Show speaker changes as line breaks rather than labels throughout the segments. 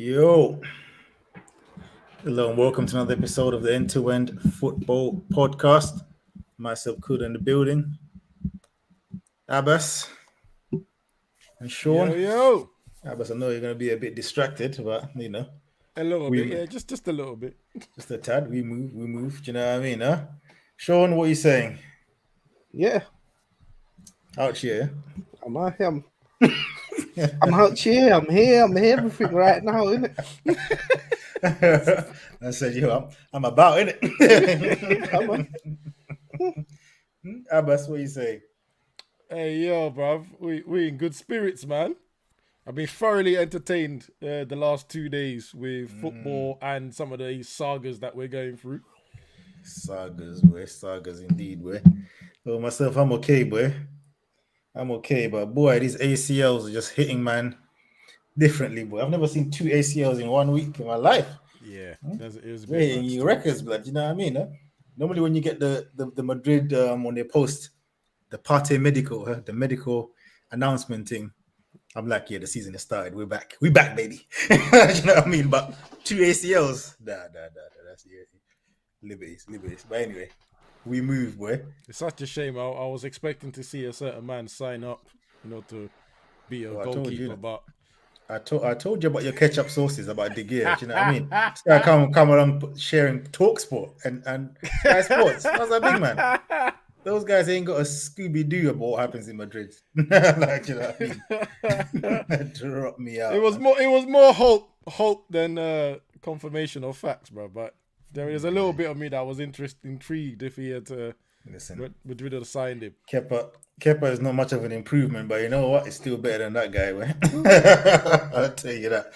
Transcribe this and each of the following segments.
Yo, hello and welcome to another episode of the End-to-End Football Podcast. Myself, Kuda in the building. Abbas and Sean.
Yo.
Abbas, I know you're going to be a bit distracted, but
A little
we
bit, yeah, just a little bit.
just a tad. We move. Do you know what I mean? Huh? Sean, what are you saying?
Yeah,
Out here.
I'm out here. I'm out here. I'm here. I'm everything right now, isn't it?
I said, I'm about it.
Come on.
Abbas, what are you saying?
Hey, yo, bruv, we in good spirits, man. I've been thoroughly entertained the last 2 days with football and some of the sagas that we're going through.
Sagas, boy. Sagas indeed, boy. So myself, I'm okay, boy. I'm okay, but boy, these ACLs are just hitting man differently, boy. I've never seen 2 ACLs in 1 week in my life.
Yeah, it was a bit
Hitting
nuts.
you records, blood. You know what I mean? Huh? Normally, when you get the Madrid when they post the parte medical, the medical announcement thing, I'm like, yeah, the season has started. We're back. We back, baby. You know what I mean? But 2 ACLs, nah. That's liberties. But anyway, we move, boy.
It's such a shame. I was expecting to see a certain man sign up, to be a goalkeeper, but
I told you about your ketchup sauces about De Gea. Do you know what I mean? This guy come along sharing Talk Sport and Sky Sports. That's a big man. Those guys ain't got a Scooby-Doo about what happens in Madrid. Like, you know what I mean? Drop me out.
it was more hope than confirmation of facts, bro. But there is a little bit of me that was intrigued if he had Madrid had signed him.
Kepa is not much of an improvement, but you know what? It's still better than that guy, man. I'll tell you that.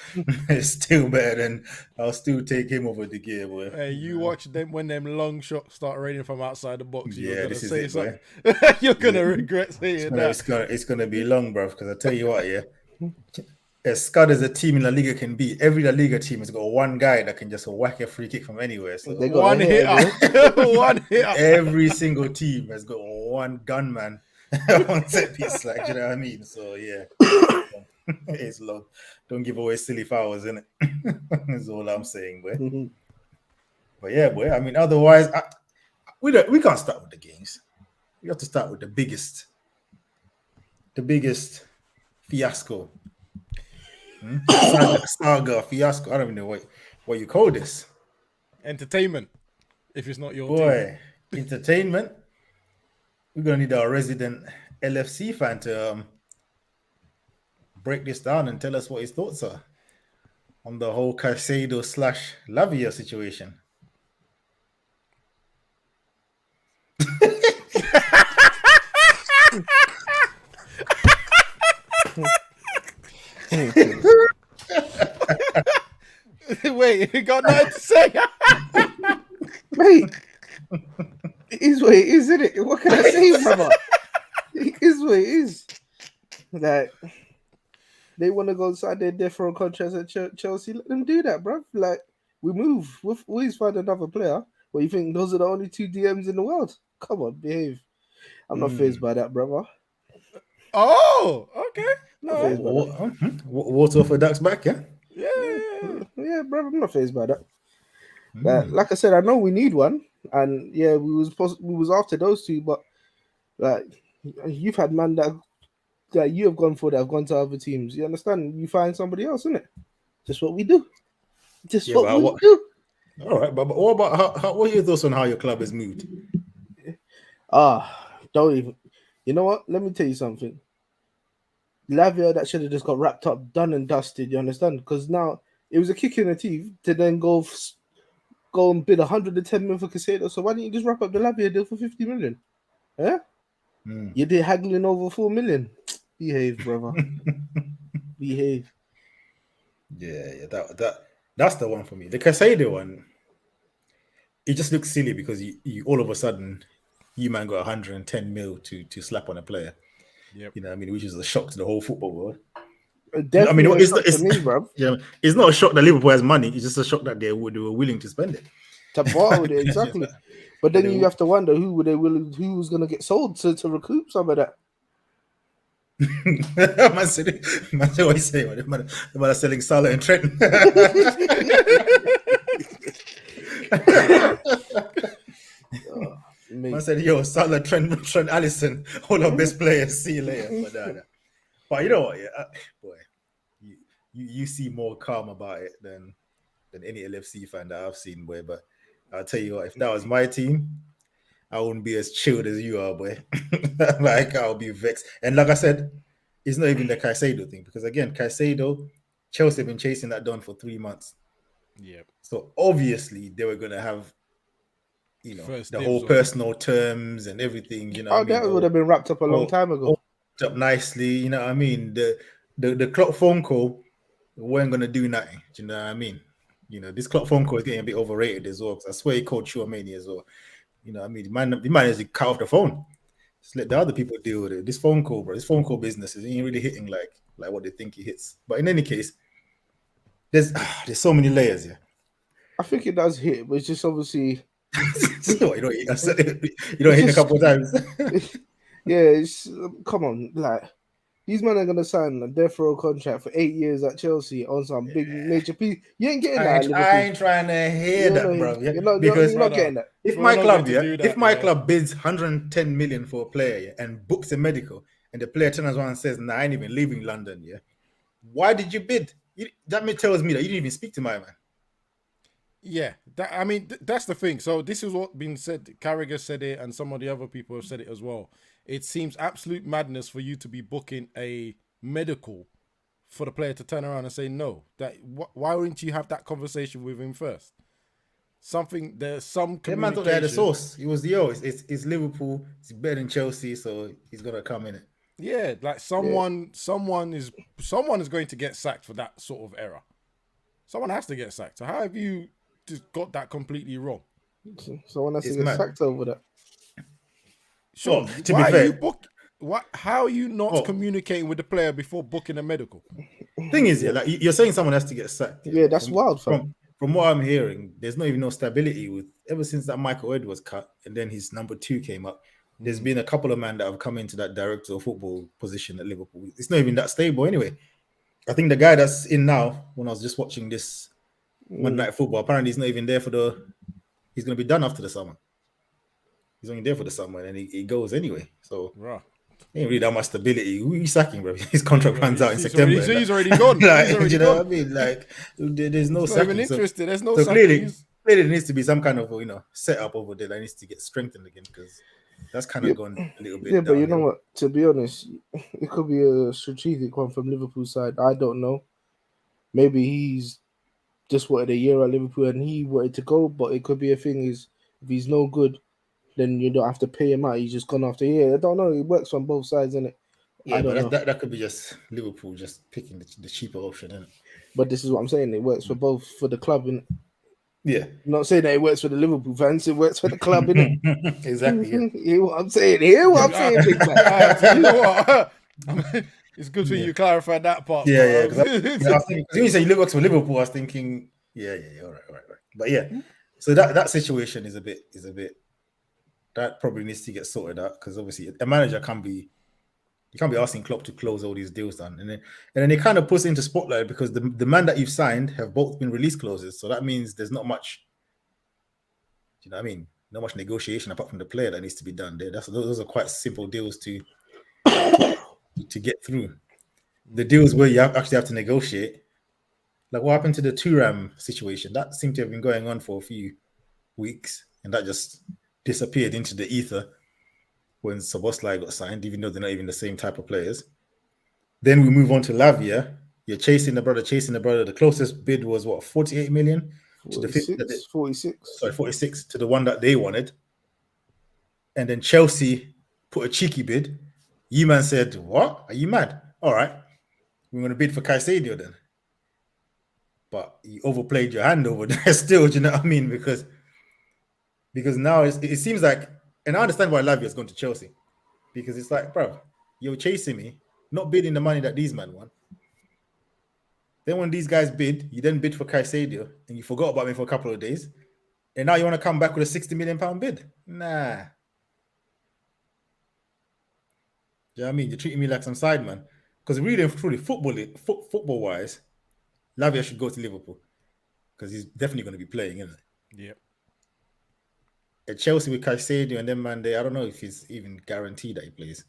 It's still better than I'll still take him over De Gea, boy.
Hey, you watch them when them long shots start raining from outside the box. You're gonna
this is
say
it,
something.
boy.
You're gonna regret saying that.
It's gonna be long, bro. Because I tell you what, yeah. As scud as a team in La Liga can be, every La Liga team has got one guy that can just whack a free kick from anywhere. So
They got
One hitter. One hitter.
every single team has got one gunman on set piece, like, you know what I mean? So yeah, it's long. Don't give away silly fouls, innit? That's all I'm saying, boy. But yeah, boy. I mean, otherwise, we can't start with the games. We have to start with the biggest fiasco. Saga fiasco. I don't even know what you call this.
Entertainment. If it's not your
Boy, entertainment. We're gonna need our resident LFC fan to break this down and tell us what his thoughts are on the whole Caicedo / Lavia situation.
team. Wait, you got nothing to say?
Mate, it is what it is, isn't it? What can I say, brother? It is what it is. Like, they want to go inside their death row contracts at Chelsea. Let them do that, bro. Like, we move. We'll always find another player. What, you think those are the only 2 DMs in the world? Come on, behave. I'm not fazed by that, brother.
Oh, okay.
Not fazed by that.
Water for Ducks back, yeah?
Yeah, brother, I'm not fazed by that. Like I said, I know we need one, and yeah, we was after those 2, but like you've had man that you have gone for that have gone to other teams. You understand? You find somebody else, isn't it? Just what we do. Do.
All right, but what about what are your thoughts on how your club has moved?
Don't even. You know what? Let me tell you something. Lavia, that should have just got wrapped up, done and dusted. You understand? Because now it was a kick in the teeth to then go and bid 110 million for Caicedo. So why didn't you just wrap up the Lavia deal for 50 million? Yeah? You did haggling over 4 million. Behave, brother. Behave.
Yeah, that's the one for me. The Caicedo one, it just looks silly because you all of a sudden you man got 110 mil to slap on a player.
Yep.
You know what I mean, which is a shock to the whole football world.
Definitely,
I mean,
it's me, bro.
Yeah, it's not a shock that Liverpool has money. It's just a shock that they were willing to spend it.
To borrow it, exactly. But then you have to wonder who was going to get sold to recoup some of that.
Man said, what you say? Man, man are selling Salah and Trent. Man
Mate.
said, yo, Salah, Trent Allison, all our best players. See you later. But you know what? Yeah, boy, you seem more calm about it than any LFC fan that I've seen, boy. But I'll tell you what, if that was my team, I wouldn't be as chilled as you are, boy. Like, I'll be vexed. And like I said, it's not even the Caicedo thing, because again, Caicedo, Chelsea have been chasing that down for 3 months.
Yeah.
So obviously they were gonna have,
First
the
dibs
whole
on.
personal terms and everything. You know what I mean?
That would have been wrapped up a long time ago.
All wrapped up nicely. You know what I mean? The clock phone call weren't gonna do nothing. Do you know what I mean? This clock phone call is getting a bit overrated as well. Because I swear he called Chouameni as well. You know what I mean? The man has to cut off the phone. Just let the other people deal with it. This phone call, bro. This phone call business ain't really hitting like what they think it hits. But in any case, there's so many layers here.
I think it does hit, but it's just obviously.
You don't hit a couple of times.
Yeah, come on, like these men are gonna sign a death row contract for 8 years at Chelsea on some big major piece. You ain't getting that. At Liverpool.
I ain't trying to hear that, bro.
You're not getting that.
If my club bids 110 million for a player and books a medical, and the player turns around and says, "Nah, I ain't even leaving London," why did you bid? That tells me that you didn't even speak to my man.
Yeah, that's the thing. So this is what been said. Carragher said it, and some of the other people have said it as well. It seems absolute madness for you to be booking a medical for the player to turn around and say no. Why wouldn't you have that conversation with him first? There's some communication.
The man thought they had a source. He was it's Liverpool. It's better than Chelsea, so he's gonna come in it.
Yeah, like someone is going to get sacked for that sort of error. Someone has to get sacked. So how have you just got that completely wrong?
Someone has to get sacked over that.
Sure.
To be fair,
how are you not communicating with the player before booking a medical?
Thing is, like you're saying, someone has to get sacked.
Yeah, that's wild.
From what I'm hearing, there's not even no stability with ever since that Michael Edwards cut, and then his number 2 came up. There's been a couple of men that have come into that director of football position at Liverpool. It's not even that stable anyway. I think the guy that's in now, when I was just watching this Monday Night Football, apparently he's not even there he's going to be done after the summer. He's only there for the summer, and he goes anyway. So, ain't really that much stability. Who are you sacking, bro? His contract runs out in September.
He's already gone.
You know what I mean? Like, there's no sacking.
Even interested. There's no
sacking. Clearly, there needs to be some kind of setup over there that needs to get strengthened again, because that's kind of gone a little bit.
Yeah, but you know what? To be honest, it could be a strategic one from Liverpool's side. I don't know. Maybe he's just wanted a year at Liverpool and he wanted to go, but it could be a thing is if he's no good, then you don't have to pay him out. He's just gone after a year. I don't know. It works on both sides, isn't it?
Yeah, but that could be just Liverpool just picking the cheaper option, isn't it?
But this is what I'm saying. It works for both, for the club, innit?
Yeah.
I'm not saying that it works for the Liverpool fans. It works for the club, innit?
Exactly. Yeah.
Hear what I'm saying? Hear what I'm saying, big man?
You know what? It's good for you to clarify that part.
Yeah. Because when you say you works for Liverpool, I was thinking, yeah. All right. But yeah, so that situation is a bit. That probably needs to get sorted out, because obviously a manager can't be asking Klopp to close all these deals down, and then it kind of puts into spotlight because the man that you've signed have both been release clauses, so that means there's not much. You know what I mean? Not much negotiation apart from the player that needs to be done there. Those are quite simple deals to get through. The deals where you actually have to negotiate, like what happened to the Thuram situation, that seemed to have been going on for a few weeks, and that just disappeared into the ether when Szoboszlai got signed, even though they're not even the same type of players. Then we move on to Lavia. You're chasing the brother. The closest bid was 48 million
46.
Sorry, 46 to the one that they wanted. And then Chelsea put a cheeky bid. You-man said, "What? Are you mad? All right, we're going to bid for Caicedo then." But you overplayed your hand over there still, do you know what I mean? Because now it seems like, and I understand why Lavia has gone to Chelsea, because it's like, bro, you're chasing me, not bidding the money that these men want. Then when these guys bid, you then bid for Caicedo, and you forgot about me for a couple of days, and now you want to come back with a £60 million bid? Nah. you know what I mean? You're treating me like some side man. Because really and truly, football wise, Lavia should go to Liverpool because he's definitely going to be playing, isn't it?
Yeah.
At Chelsea with Caicedo and them man there, I don't know if he's even guaranteed that he plays.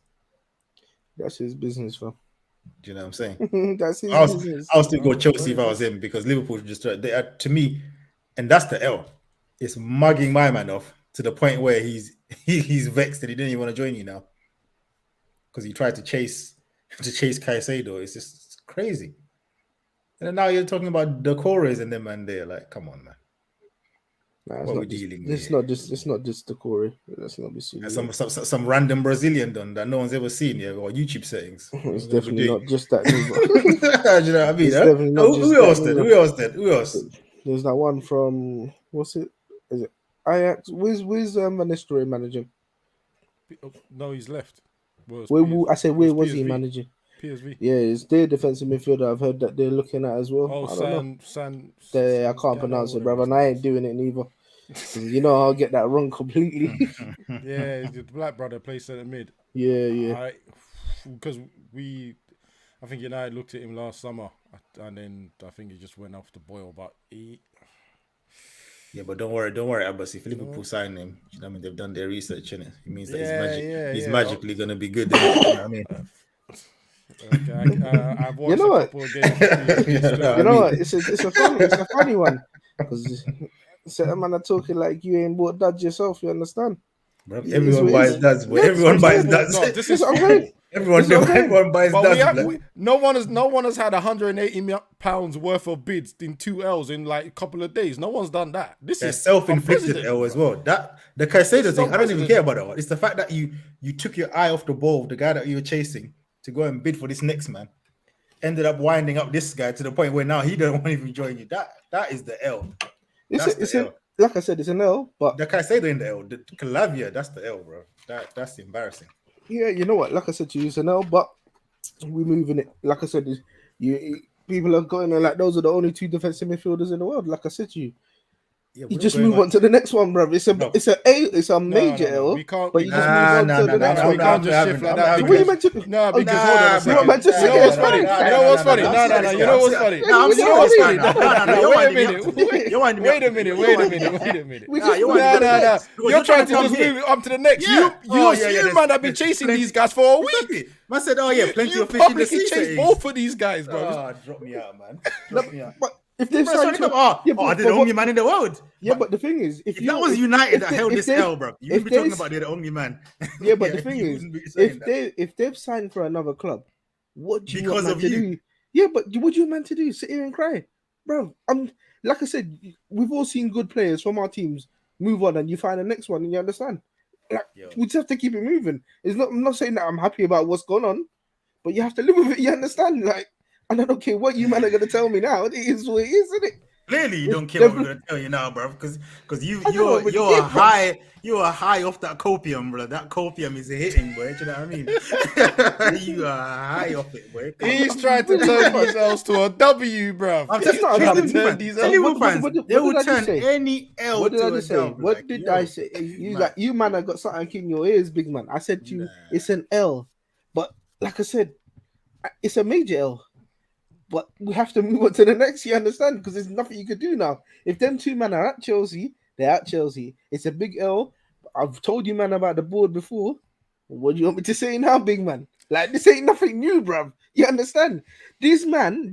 That's his business, fam.
Do you know what I'm saying?
That's his
I'll
business.
still go Chelsea if I was him because Liverpool just they are, to me, and that's the L. It's mugging my man off to the point where he's vexed that he didn't even want to join you now because he tried to chase Caicedo. It's just crazy. And then now you're talking about the Cores and them man there. Like, come on, man.
Nah,
What are we dealing with?
It's not just the Corey. Let's not be silly.
Some random Brazilian done that no one's ever seen yet, or YouTube settings.
It's definitely not just that.
Do you know what I mean?
It's definitely not just
Who else
that,
did? Who else?
There's that one from what's it? Is it Ajax? Where's Van Nistelrooy managing?
No, he's left.
Where was he
PSV.
managing?
PSV.
Yeah, it's their defensive midfielder. I've heard that they're looking at as well.
Oh,
I don't
know.
I can't pronounce it, brother, and I ain't doing it neither. You know, I'll get that wrong completely.
Yeah, the black brother plays centre mid.
Yeah.
Because I think United looked at him last summer, and then I think he just went off the boil. But
yeah, but don't worry, Abbas. If Liverpool sign him, you know what I mean, they've done their research in it. It means that he's magically gonna be good. You know what I mean?
Okay, I've watched
a
couple of games.
You know what? It's a funny one because certain man are talking like you ain't bought duds yourself. You understand?
Bro, everyone buys duds. Everyone buys duds.
No, this is
Everyone buys duds.
No one has had £180 worth of bids in 2 L's in like a couple of days. No one's done that. This is
self-inflicted L as well. That the Caicedo thing, I don't even care about that one. It's the fact that you took your eye off the ball of the guy that you were chasing to go and bid for this next man. Ended up winding up this guy to the point where now he don't want to even join you. That is the L.
Like I said, it's an L, but
the Caicedo in the L, the Lavia, that's the L, bro. That's embarrassing.
Yeah, you know what? Like I said to you, it's an L, but we're moving it. Like I said, people are going on like those are the only 2 defensive midfielders in the world. Like I said to you, you just move on to the next one, bro. It's a major L.
We can't.
But you just move on to the next one.
We can't just shift like that.
What are you meant to?
No, because hold on a second.
You're meant to
You know what's funny? You know what's funny? No. You know what's funny? You know what's funny? No. Wait a minute. Wait a minute. No. You're trying to just move it up to the next. You man have been chasing these guys for a week.
Man said, "Oh yeah, plenty of fish in the sea."
You chased both of these guys, bro.
Drop me out, man. Drop me out.
If they've signed
I did the only man in the world.
Yeah, but the thing is, if
that was United that held this L, bro, you would be talking about they're the only man.
Yeah, but the thing is, if they've signed for another club, what do you want man to do? Yeah, but what do you meant to do? Sit here and cry, bro? Like I said, we've all seen good players from our teams move on, and you find the next one, and you understand. Like we just have to keep it moving. I'm not saying that I'm happy about what's going on, but you have to live with it. You understand, like. And I don't care what you man are going to tell me now. It is what it is, isn't it?
Clearly, you don't care what we're going to tell you now, bro. Because you're high off that copium, bro. That copium is hitting, boy. Do you know what I mean? You are high off it, boy.
He's trying to turn these L's to a W, bro.
I'm just not turn these L's. They will turn any L to a W.
What did I say? You man, I got something in your ears, big man. I said to you, it's an L, but like I said, it's a major L. But we have to move on to the next, you understand? Because there's nothing you could do now. If them 2 men are at Chelsea, they're at Chelsea. It's a big L. I've told you, man, about the board before. What do you want me to say now, big man? Like, this ain't nothing new, bruv. You understand? These man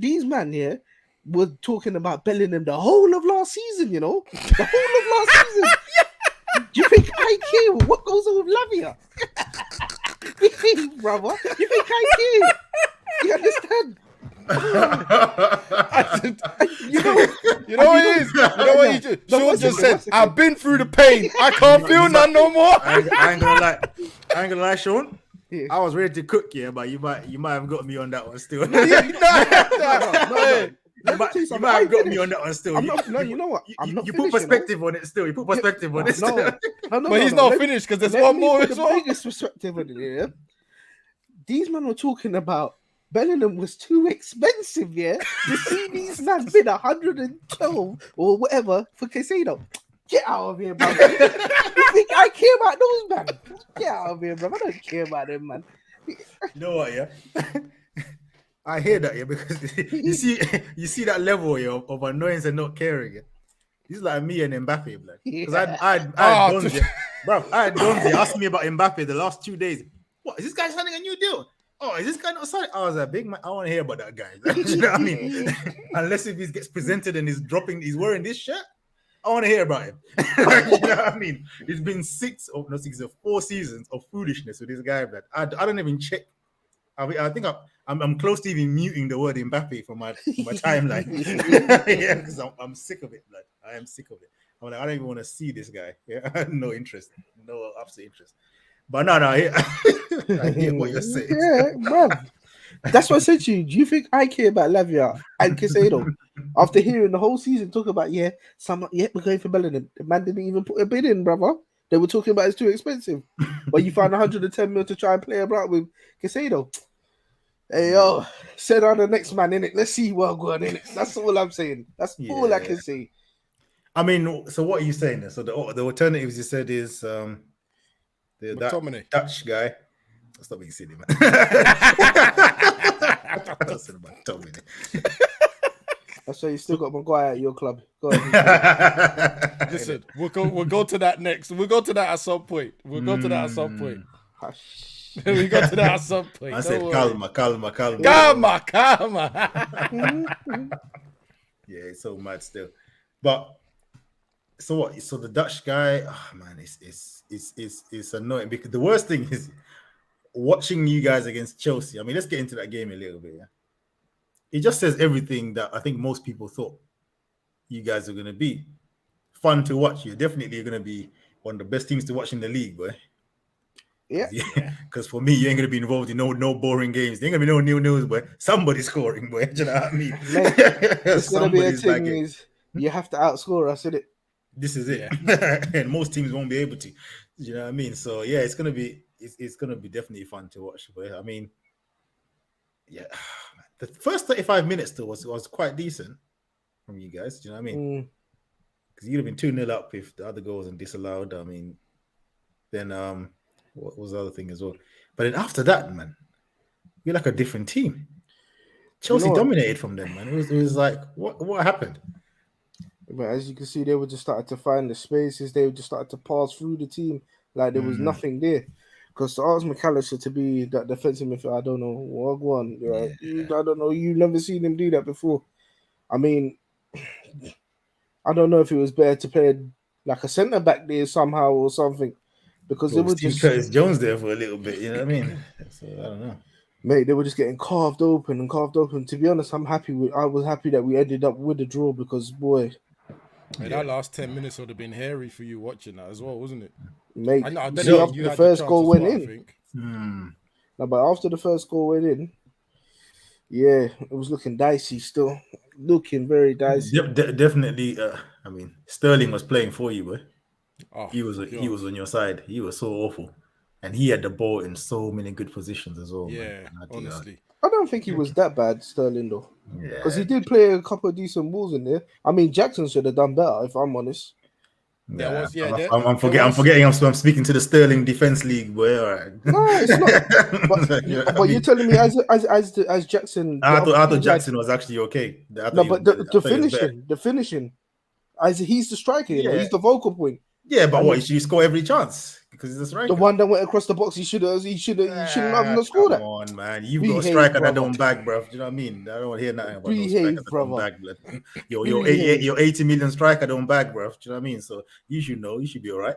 here were talking about Bellingham the whole of last season, you know? The whole of last season. Do you think I care what goes on with Lavia? Brother, you think I care? You understand?
You know what it is? You know what you just Sean just said? I've been through the pain. I can't feel none no more.
I ain't gonna lie, Sean. Yeah. I was ready to cook, but you might have got me on that one still.
No.
You might have got me on that one still.
You know what?
You put perspective on it still.
But he's not finished because there's one more as well.
Biggest perspective on it, yeah? These men were talking about Bellingham was too expensive, yeah? To see these lads bid 112 or whatever for Caicedo. Get out of here, bro. You think I care about those, man? Get out of here, bro. I don't care about them, man.
You know what? Yeah, I hear that. Yeah, because you see that level yeah, of annoyance and not caring. Yeah? This is like me and Mbappe, blood. Because I had Donzi, bro. I had Donzi asking me about Mbappe the last 2 days. What is this guy signing a new deal? Oh, is this guy not signing? I was like, big man, I want to hear about that guy. You know what I mean? Unless if he gets presented and he's wearing this shirt, I want to hear about him. You know what I mean? It's been 4 seasons of foolishness with this guy, blood. I don't even check. I think I'm close to even muting the word Mbappe from my timeline. Yeah, because I'm sick of it, blood. I am sick of it. I'm like, I don't even want to see this guy. Yeah, I have no interest, no absolute interest. But no, I hear what you're saying.
Yeah, bro. That's what I said to you. Do you think I care about Lavia and Caicedo? After hearing the whole season talk about, we're going for Bellingham. The man didn't even put a bid in, brother. They were talking about it's too expensive. But you found 110 mil to try and play about with Caicedo. Hey, yo, send on the next man, innit? Let's see what going in it. That's all I'm saying. That's all I can say.
I mean, so what are you saying then? So the alternatives you said is that Dutch guy. Stop being silly, man.
That's why you still got Maguire at your club. Go ahead.
Listen, we'll go to that next. We'll go to that at some point. We go to that at some point.
I said calma. Yeah, it's so mad still. But so what? So the Dutch guy, oh man, it's annoying because the worst thing is watching you guys against Chelsea. I mean, let's get into that game a little bit. Yeah, it just says everything that I think most people thought you guys are going to be. Fun to watch. You're definitely going to be one of the best teams to watch in the league, boy.
Yeah.
Because for me, you ain't going to be involved in no boring games. There ain't going to be no nils, boy. Somebody's scoring, boy. Do you know what I mean?
Mate, it's going to be a thing is you have to outscore us, isn't it?
This is it. Yeah. And most teams won't be able to. You know what I mean? So yeah, it's gonna be definitely fun to watch. But I mean, yeah, the first 35 minutes still was quite decent from you guys. Do you know what I mean? Because you'd have been 2-0 up if the other goal wasn't disallowed. I mean, then what was the other thing as well? But then after that, man, you're like a different team. Chelsea dominated from them, man. It was like what happened?
But as you can see, they were just starting to find the spaces. They were just starting to pass through the team like there was nothing there. Because to ask McAllister to be that defensive midfielder, I don't know. What one? Right? Yeah. I don't know. You've never seen him do that before. I mean, I don't know if it was better to play like a centre back there somehow or something. Because it was just
Curtis Jones there for a little bit. You know what I mean? So I don't know.
Mate, they were just getting carved open. To be honest, I was happy that we ended up with a draw because, boy.
Hey, that last 10 minutes would have been hairy for you watching that as well, wasn't it?
Mate, after the first goal went in. No, but after the first goal went in, yeah, it was looking dicey still. Looking very dicey.
Definitely. I mean, Sterling was playing for you, boy. Oh, he was on your side. He was so awful. And he had the ball in so many good positions as well.
Yeah, honestly.
I don't think he was that bad, Sterling, though. Because he did play a couple of decent balls in there. I mean, Jackson should have done better, if I'm honest.
I'm forgetting. I'm speaking to the Sterling Defense League, boy. All right.
No, it's not. But you're telling me as Jackson.
I thought Jackson was actually okay.
The finishing, as he's the striker, he's the focal point.
Yeah, but what? You score every chance because he's a striker.
The one that went across the box, he shouldn't have scored that.
Come on, man. You've got a striker that don't bag, bro. Do you know what I mean? I don't want to hear nothing about no striker that don't bag, blood. Your 80 million striker don't bag, bro. Do you know what I mean? So you should know. You should be all right.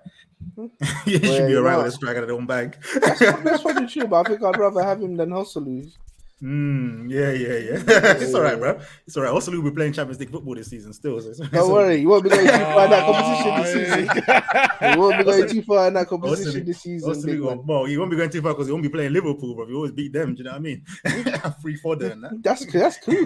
You should be all right with a striker that don't bag.
That's probably true, but I think I'd rather have him than Hossaloo.
Yeah. It's all right, bro. It's all right. Also, we'll be playing Champions League football this season still.
Don't worry, you won't be going too far in that competition this season. You won't be going too far in that competition this season.
Well, you won't be going too far because you won't be playing Liverpool, bro. You always beat them. Do you know what I mean? 3-4 and that.
That's cool.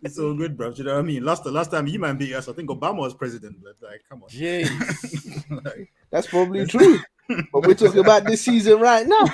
It's so good, bro. Do you know what I mean? Last time you man beat us, I think Obama was president. But like, come on.
Jeez.
That's probably true. But we're talking about this season right now.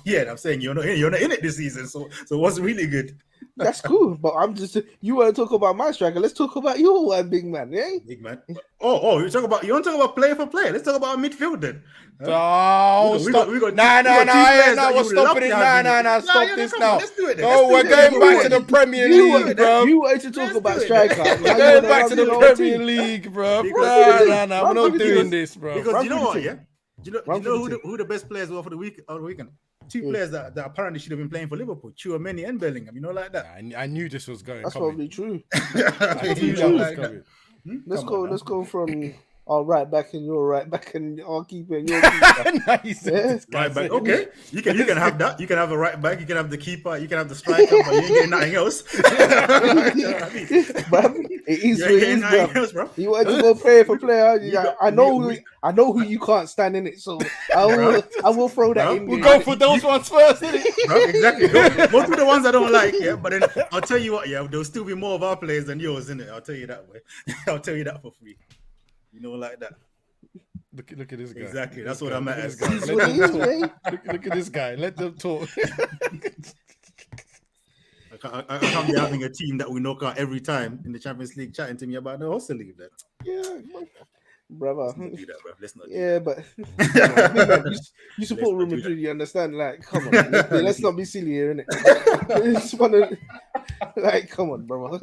Yeah, I'm saying you're not in it this season. So what's really good?
That's cool, but I'm just you want to talk about my striker. Let's talk about your one, big man, eh?
Big man. Oh, you want to talk about player for player? Let's talk about midfield then.
Oh, stop!
We got
Nah,
two players that
we're
you love
stopping it.
to have in
Nah,
it.
stop
Yeah,
this
come
now.
on, let's do it then.
No, we're going back to the
then.
Premier
You,
League, bro.
you wanted to talk
Let's
about
do it.
striker.
We're
We're going back to the Premier League, bro.
Because-
Nah, we're not doing this, bro.
Because you know what, yeah? Do you
Run
know
for the
who the best players were for the weekend? Two players that apparently should have been playing for Liverpool, Tchouaméni and Bellingham. You know, like that.
I knew this was going.
That's
coming.
probably true.
I knew
You
that
know,
was
like
coming.
that.
Let's go from our right back and your right back and our keeper and your keeper.
Nice.
Yeah.
Right back. Okay. You can have that. You can have a right back, you can have the keeper, you can have the striker, but you ain't getting nothing else.
Bruv, it is
You
what
ain't
it
getting
is,
nothing
bruv.
else, bro.
You want to go player for player.
got-
I know
we-
I know who you can't stand in it, so I will throw that
Bruh,
in
We'll
there.
go for those ones first, innit?
Bro, exactly. Go through the ones I don't like, yeah. But then I'll tell you what, yeah, there'll still be more of our players than yours, innit? I'll tell you that way. I'll tell you that for free. You know, like that.
Look at this guy.
Exactly. That's
Look
what
at
I'm
this
at.
guy.
It's
Let
what
them
it is,
talk.
mate.
Look at this guy. Let them talk.
I can't be having a team that we knock out every time in the Champions League chatting to me about the hostel league. Then.
Yeah, brother.
Let's not do that, bro. Let's not do
Yeah, but you support Real
not do
Madrid, you understand? Like, come on, let's not be silly here, innit? It's one of, like, come on, brother.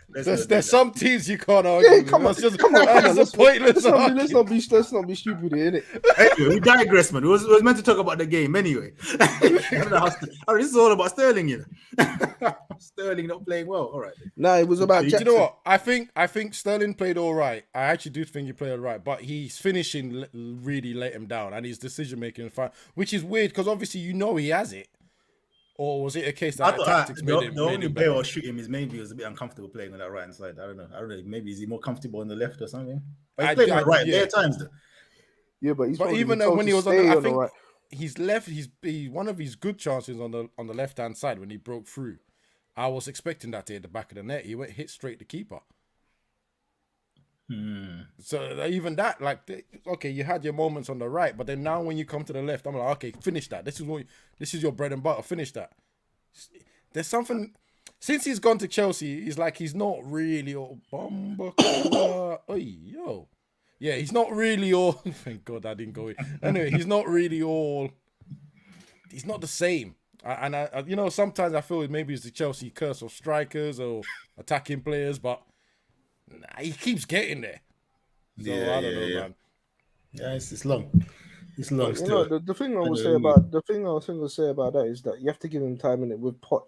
There's some teams you can't argue.
Yeah,
with.
come on,
That's just,
come on.
that's a pointless
Let's
argument.
not be stupid here, innit?
Anyway, we digress, man. We was meant to talk about the game anyway. I don't know this is all about Sterling, you know. Sterling not playing well. All right.
Nah, it was about
Do you
Jackson.
know what? I think Sterling played all right. I actually do think he played all right, but his finishing really let him down, and his decision making, which is weird because obviously you know he has it. Or was it a case
I
that
thought
tactics
the
made him
only
better?
way I was shooting is maybe he was a bit uncomfortable playing on that right hand side. I don't know. Maybe is he more comfortable on the left or something? But he's playing on the right.
yeah.
There are times though.
Yeah, but he's probably
even
been told
when
to
he was on,
stay
I
the
think
right.
he's left. One of his good chances on the left hand side when he broke through. I was expecting that to hit the back of the net. He hit straight the keeper. So even that, like, okay, you had your moments on the right, but then now when you come to the left, I'm like, okay, finish that. This is your bread and butter. Finish that. There's something since he's gone to Chelsea. He's like he's not really all yeah, he's not really all. Thank God I didn't go in. Anyway, he's not really all. He's not the same. I you know, sometimes I feel maybe it's the Chelsea curse of strikers or attacking players, but he keeps getting there. So I don't know, man.
Yeah, it's long. It's long.
You
Still.
know, the thing I will
I
say
know.
about that is that you have to give him time in it with Poch.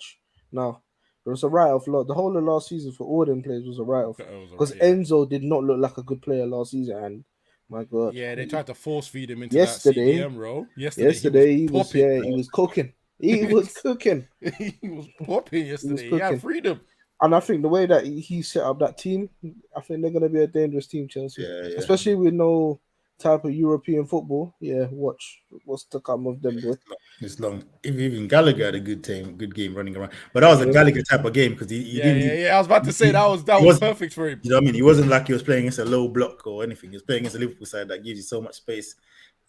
Now, there was a write-off. The whole of last season for all them players was a write-off because Enzo did not look like a good player last season. And my God,
Yeah, they tried to force feed him into
Yesterday-
that CDM role.
yesterday he was
popping.
cooking. He was cooking,
He was popping yesterday. He had
cooking.
freedom.
and I think the way that he set up that team, I think they're gonna be a dangerous team, Chelsea,
Yeah.
especially with no type of European football. Yeah, watch what's to come of them, boy.
It's long. Even Gallagher had a good game running around, but that was a Gallagher type of game because he didn't.
Yeah. I was about to say that was
wasn't-
perfect for him.
You know what I mean? He wasn't like he was playing against a low block or anything. He was playing against a Liverpool side that gives you so much space,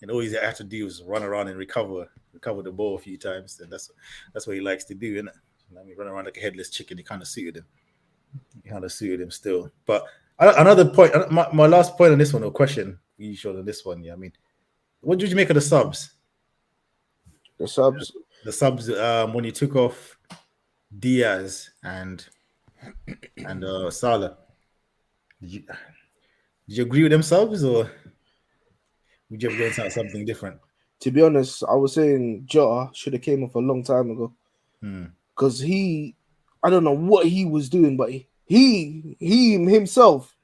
and all he had to do was run around and recover the ball a few times. And that's what he likes to do, isn't it? I mean, run around like a headless chicken. He kind of suited him. Still. But another point, my last point on this one, or question you showed on this one. Yeah, I mean, what did you make of the subs?
The subs.
The subs when you took off Diaz and Salah. Did you agree with them subs, or would you have done something different?
To be honest, I was saying Jota should have came off a long time ago because I don't know what he was doing, but he himself,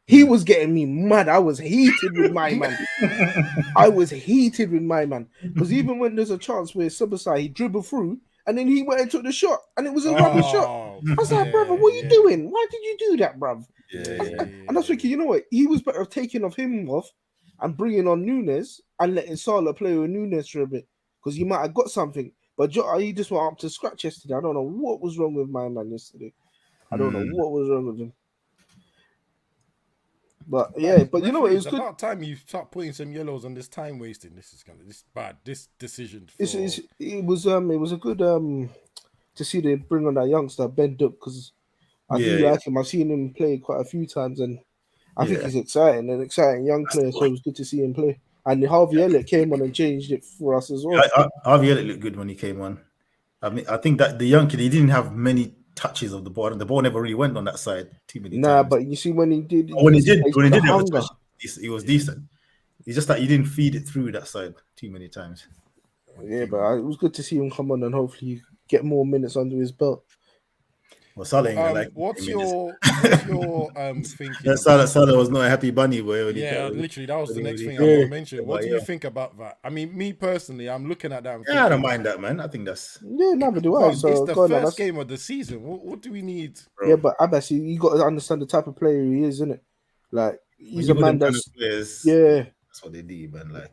he was getting me mad. I was heated with my man. Because even when there's a chance where Subasai he dribbled through and then he went and took the shot and it was a rubbish shot. I was like, brother, what are you doing? Why did you do that, bruv? And I was thinking, you know what? He was better taking him off and bringing on Nunes and letting Salah play with Nunes for a bit because he might have got something. But Jota, he just went up to scratch yesterday. I don't know what was wrong with my man yesterday. I don't know what was wrong with him. But yeah, but you know what? It was
it's
good.
about time you start putting some yellows on this time wasting. This is bad. This decision.
It was a good to see they bring on that youngster Ben Duck because I do
Yeah,
like him. I've seen him play quite a few times, and I think
yeah.
he's exciting, an exciting young
That's the
player. So
boy.
it was good to see him play. And Harvey Elliott came on and changed it for us as well.
Harvey Elliott looked good when he came on. I mean, I think that the young kid, he didn't have many touches of the ball, and the ball never really went on that side too many
Nah,
times.
but you see when he did,
When he did,
he's
when he
got the
did have a
hunger.
touch, he was decent. It's just that he didn't feed it through that side too many times.
Yeah, but it was good to see him come on and hopefully get more minutes under his belt.
Well, Salah ain't gonna like
What's
10 minutes.
your thinking?
Yeah, Salah was not a happy bunny boy. When
Yeah,
he
literally, that was the next thing I
came.
want to mention. What do you
Yeah.
think about that? I mean, me personally, I'm looking at that. And
Yeah, I don't
thinking,
mind that, man. I think that's
Yeah, neither do I.
but
So
it's the
go on,
first
Abbas.
game of the season. What do we need?
bro.
Yeah, but Abbas, you got to understand the type of player he is, isn't it? Like
When
he's
you
a
got
man
them kind
that's
of players,
yeah.
that's what they do, man. Like,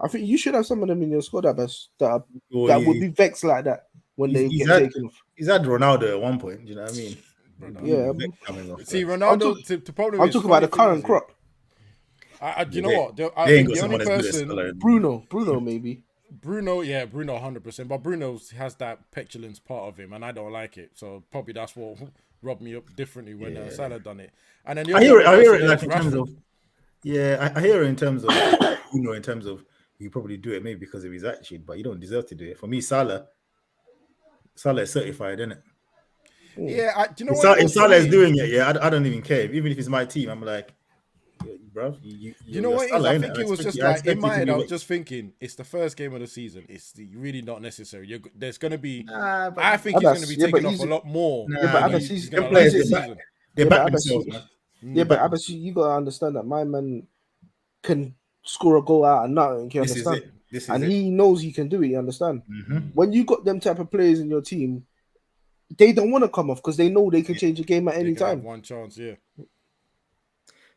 I think you should have some of them in your squad, Abbas, that
well,
would be vexed like that when they
he's
get
had
taken off.
he's had Ronaldo at one point. Do you know what I mean?
Yeah,
Coming off.
See,
Like,
Ronaldo. The problem
I'm
is,
talking about the
funny thing
current
is,
crop.
you know what? I
they ain't
think
got
the only
someone as good as
person,
Salah.
Bruno maybe.
Bruno, 100%. But Bruno has that petulance part of him, and I don't like it. So probably that's what rubbed me up differently when Salah done it. And then the
I
only
hear it.
other
I hear
person
it
there
like
is
in terms
Rashford.
of. Yeah, I hear it in terms of in terms of you probably do it maybe because of his attitude, but you don't deserve to do it. For me, Salah is certified, isn't it?
Yeah, do you know what?
If Salah is doing it, yeah, I don't even care. Even if it's my team, I'm like, bro,
You know what it is?
Salah,
I
innit?
think it was just
I
like
expect
in my
you to
head,
be
I was
like-
just thinking it's the first game of the season. It's really not necessary. There's going to be.
Nah, but
I think he's going to be
yeah, but
taking off
he's-
a lot more.
Nah,
Yeah, but
man,
Abbas,
He's
he's
going to
them players,
like the
they're back-
season.
they
Yeah,
back
but Abbas,
themselves, man.
Yeah, but Abbas, you gotta understand that my man can score a goal out of nothing. You
This is
understand?
it. This is
And
it.
he knows he can do it. You understand?
Mhm.
When you got them type of players in your team, they don't want to come off because they know they can change the game at
They
any
can have
time.
one chance, yeah.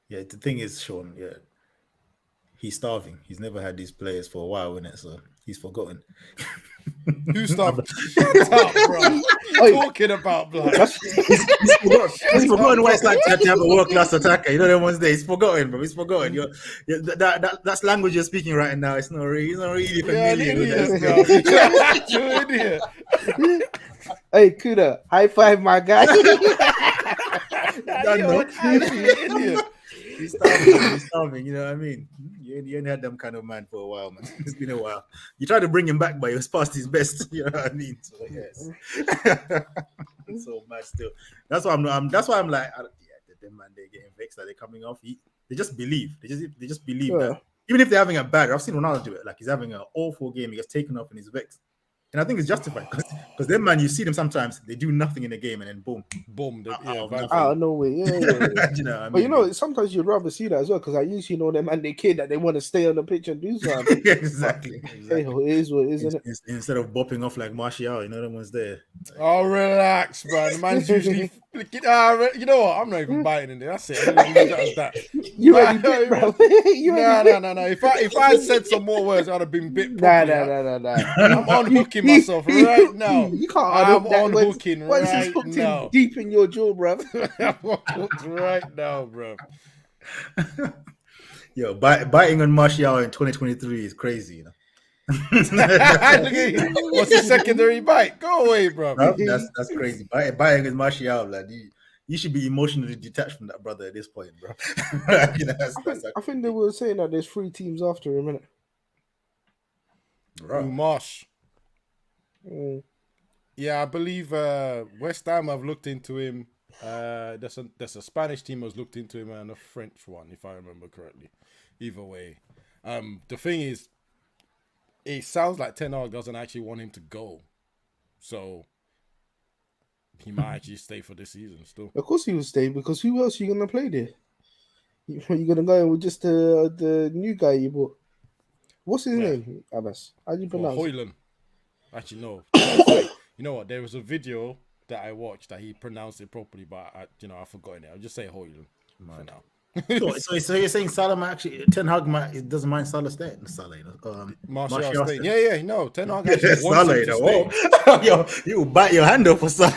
Yeah, the thing is, Sean, yeah, he's starving. He's never had these players for a while, innit? So he's forgotten.
Who's starving? Shut up, bro. What are you talking about, blood?
He's forgotten what it's like to have a world-class attacker. You know them ones there. He's forgotten, bro. He's forgotten. That's language you're speaking right now. It's not really
Yeah, an
familiar with
idiot,
that.
bro. You're an idiot.
Hey, Kuda, high five, my guy.
You're an idiot.
He's starving. You know what I mean? You ain't had them kind of man for a while, man. It's been a while. You tried to bring him back, but he was past his best. You know what I mean? So yes, it's so mad still. That's why I'm like, them man, they're getting vexed that they're coming off. They just believe. They just believe that even if they're having a bad, I've seen Ronaldo do it. Like he's having an awful game, he gets taken off and he's vexed. And I think it's justified because them man, you see them sometimes they do nothing in the game and then boom,
Boom.
Out of nowhere, yeah.
you know what I mean?
But you know, sometimes you'd rather see that as well because I usually know them and they kid that they want to stay on the pitch and do something.
exactly.
Hey, it is what it is, isn't it?
Instead of bopping off like Martial, you know them ones there.
Oh, relax, man. The man's usually. You know what? I'm not even biting in there. That's it. I'm gonna leave that as that.
You already bit, bro. You already bit.
No. If I had said some more words, I'd have been bit
Nah.
I'm unhooking myself right now.
You can't
I'm
unhook that when-
unhooking
once it's
right
hooked in
now.
deep in your jaw, bro.
I'm unhooked right now, bro.
Yo, biting on Martial in 2023 is crazy, you know.
Look at you. What's the secondary bite? Go away, bro.
Bro, that's crazy. Biting on Martial, lad. You should be emotionally detached from that brother at this point, bro. You know,
I think they were saying that there's 3 teams after him, innit?
bro.
Marsh.
Mm.
Yeah, I believe West Ham have looked into him. There's a Spanish team has looked into him and a French one, if I remember correctly. Either way, the thing is, it sounds like Ten Hag doesn't actually want him to go, so he might actually stay for this season still.
Of course he will stay because who else are you gonna play there? You're gonna go in with just the new guy you bought. What's his name, Abbas? How do you pronounce it?
Hoyland. Actually, no. You know what? There was a video that I watched that he pronounced it properly, but I've forgotten it. I'll just say Hoyland for now.
So you're saying Salah might actually Ten Hag it doesn't mind Salah staying? Salah, you know,
Martial staying. Yeah, no. Ten Hag actually wants
Salah,
him to
you know,
stay.
yo, you will bite your hand off for Salah.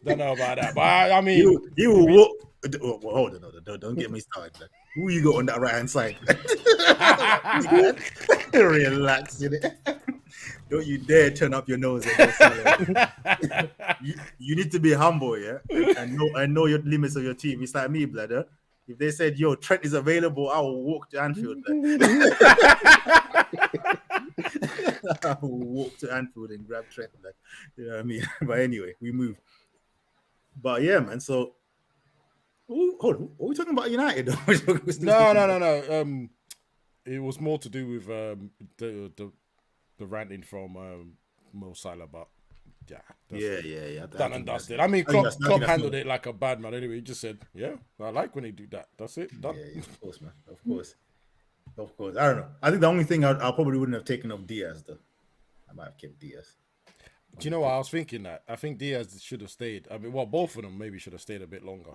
Don't know about that, but I mean,
you will walk. Hold on, don't get me started. Man. Who you got on that right hand side? Relax, you know. Don't you dare turn up your nose at this. You need to be humble, yeah. And know your limits of your team. It's like me, bladder. If they said, "Yo, Trent is available," I will walk to Anfield. I will walk to Anfield and grab Trent. Like, you know what I mean? But anyway, we move. But yeah, man. So, hold on. What are we talking about United?
No. It was more to do with the ranting from Mo Salah, but
yeah.
Done and dusted. I mean, Klopp handled it like a bad man. Anyway, he just said, "Yeah, I like when they do that. That's it. Done."
Yeah, of course, man. Of course. I don't know. I think the only thing I probably wouldn't have taken off Diaz, though. I might have kept Diaz.
Do you know what I was thinking? That I think Diaz should have stayed. I mean, well, both of them maybe should have stayed a bit longer.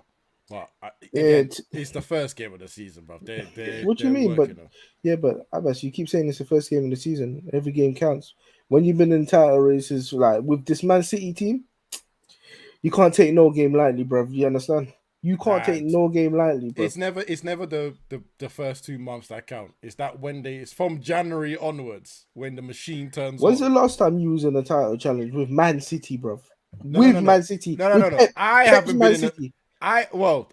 But it's the first game of the season, bro.
What do you mean? But Abbas, you keep saying it's the first game of the season. Every game counts. When you've been in title races, like with this Man City team, you can't take no game lightly, bro. You understand? You can't take no game lightly, bro.
It's never the first 2 months that count. It's that it's from January onwards when the machine turns.
When's the last time you was in a title challenge with Man City, bro? Man City.
No. I haven't been in City.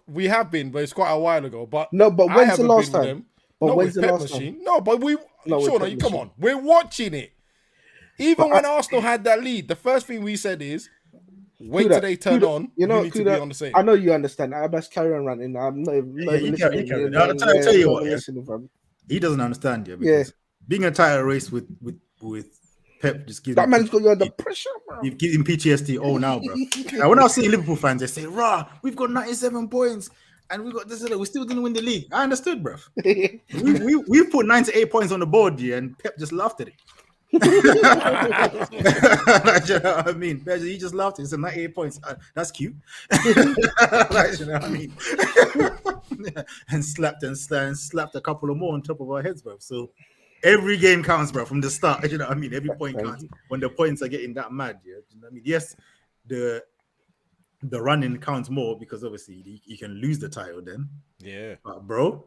We have been, but it's quite a while ago. But
when's the last time?
When's the last time? No, but Sean, come on, we're watching it. Even when Arsenal had that lead, the first thing we said is, wait till they turn on. You need to be on the same.
I know you understand. I best carry on ranting. I'm not listening.
I'll tell you what. He doesn't understand you because being in a title race with Pep just gives
that man's got you under pressure, bro.
You give him PTSD all now, bro. Now, when I was seeing Liverpool fans, they say, "Rah, we've got 97 points and we got this. We still didn't win the league." I understood, bro. we put 98 points on the board, and Pep just laughed at it. You know what I mean? He just laughed. He said 98 points. That's cute. You know what I mean? And slapped a couple of more on top of our heads, bro. So every game counts, bro, from the start. You know what I mean? Every point counts when the points are getting that mad. Yeah, you know what I mean? Yes, the running counts more because obviously you can lose the title then.
Yeah,
but bro,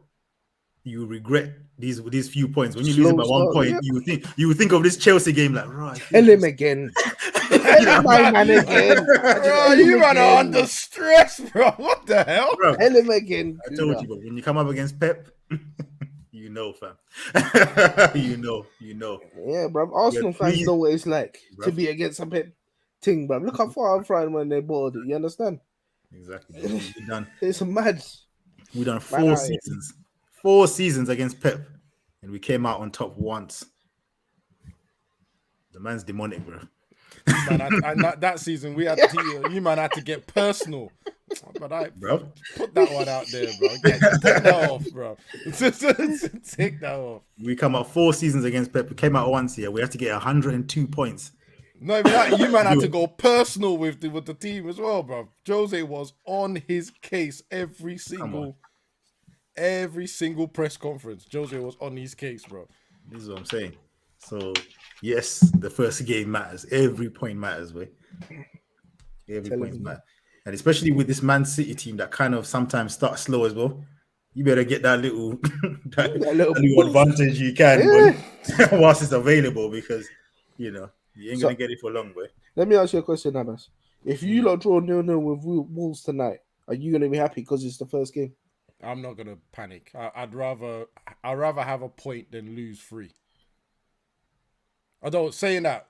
you regret these few points when you lose by 1 point. Yeah. You would think of this Chelsea game like, right?
Tell him again. Tell my man again.
Bro, you man are under stress, bro. What the hell?
Bro, tell him again.
I told you, but when you come up against Pep. You know, fam. you know.
Yeah, bro. Arsenal fans know what it's like to be against some Pep thing, bro. Look how far I'm flying when they bought it. You understand?
Exactly. We're done.
It's mad.
We've done 4 seasons. 4 seasons against Pep, and we came out on top once. The man's demonic, bro.
And that season, you man had to get personal. But
bro,
put that one out there, bro. Take that off, bro. Take that off.
We come out 4 seasons against Pep. We came out once here. We had to get 102 points.
No, even that, you man had to go personal with the team as well, bro. Jose was on his case every single press conference. Jose was on his case, bro.
This is what I'm saying. So, yes, the first game matters. Every point matters, boy. Every point matters. And especially with this Man City team that kind of sometimes starts slow as well. You better get that little little advantage you can whilst it's available because, you ain't going to get it for long, boy.
Let me ask you a question, Abbas. If you lot draw 0-0 with Wolves tonight, are you going to be happy because it's the first game?
I'm not going to panic. I'd rather have a point than lose 3. Although saying that,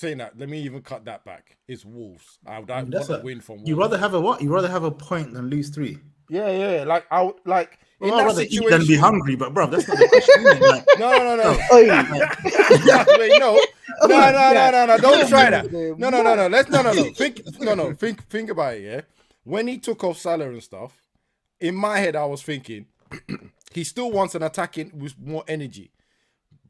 let me even cut that back. It's Wolves. I would want to win from Wolves.
You rather have a what? You rather have a point than lose 3?
Yeah.
Like in
I'd
that
rather
situation,
eat than be hungry, but bro, that's not the question.
No. Wait, no. Don't try that. No. Think about it. Yeah, when he took off Salah and stuff, in my head I was thinking he still wants an attacking with more energy,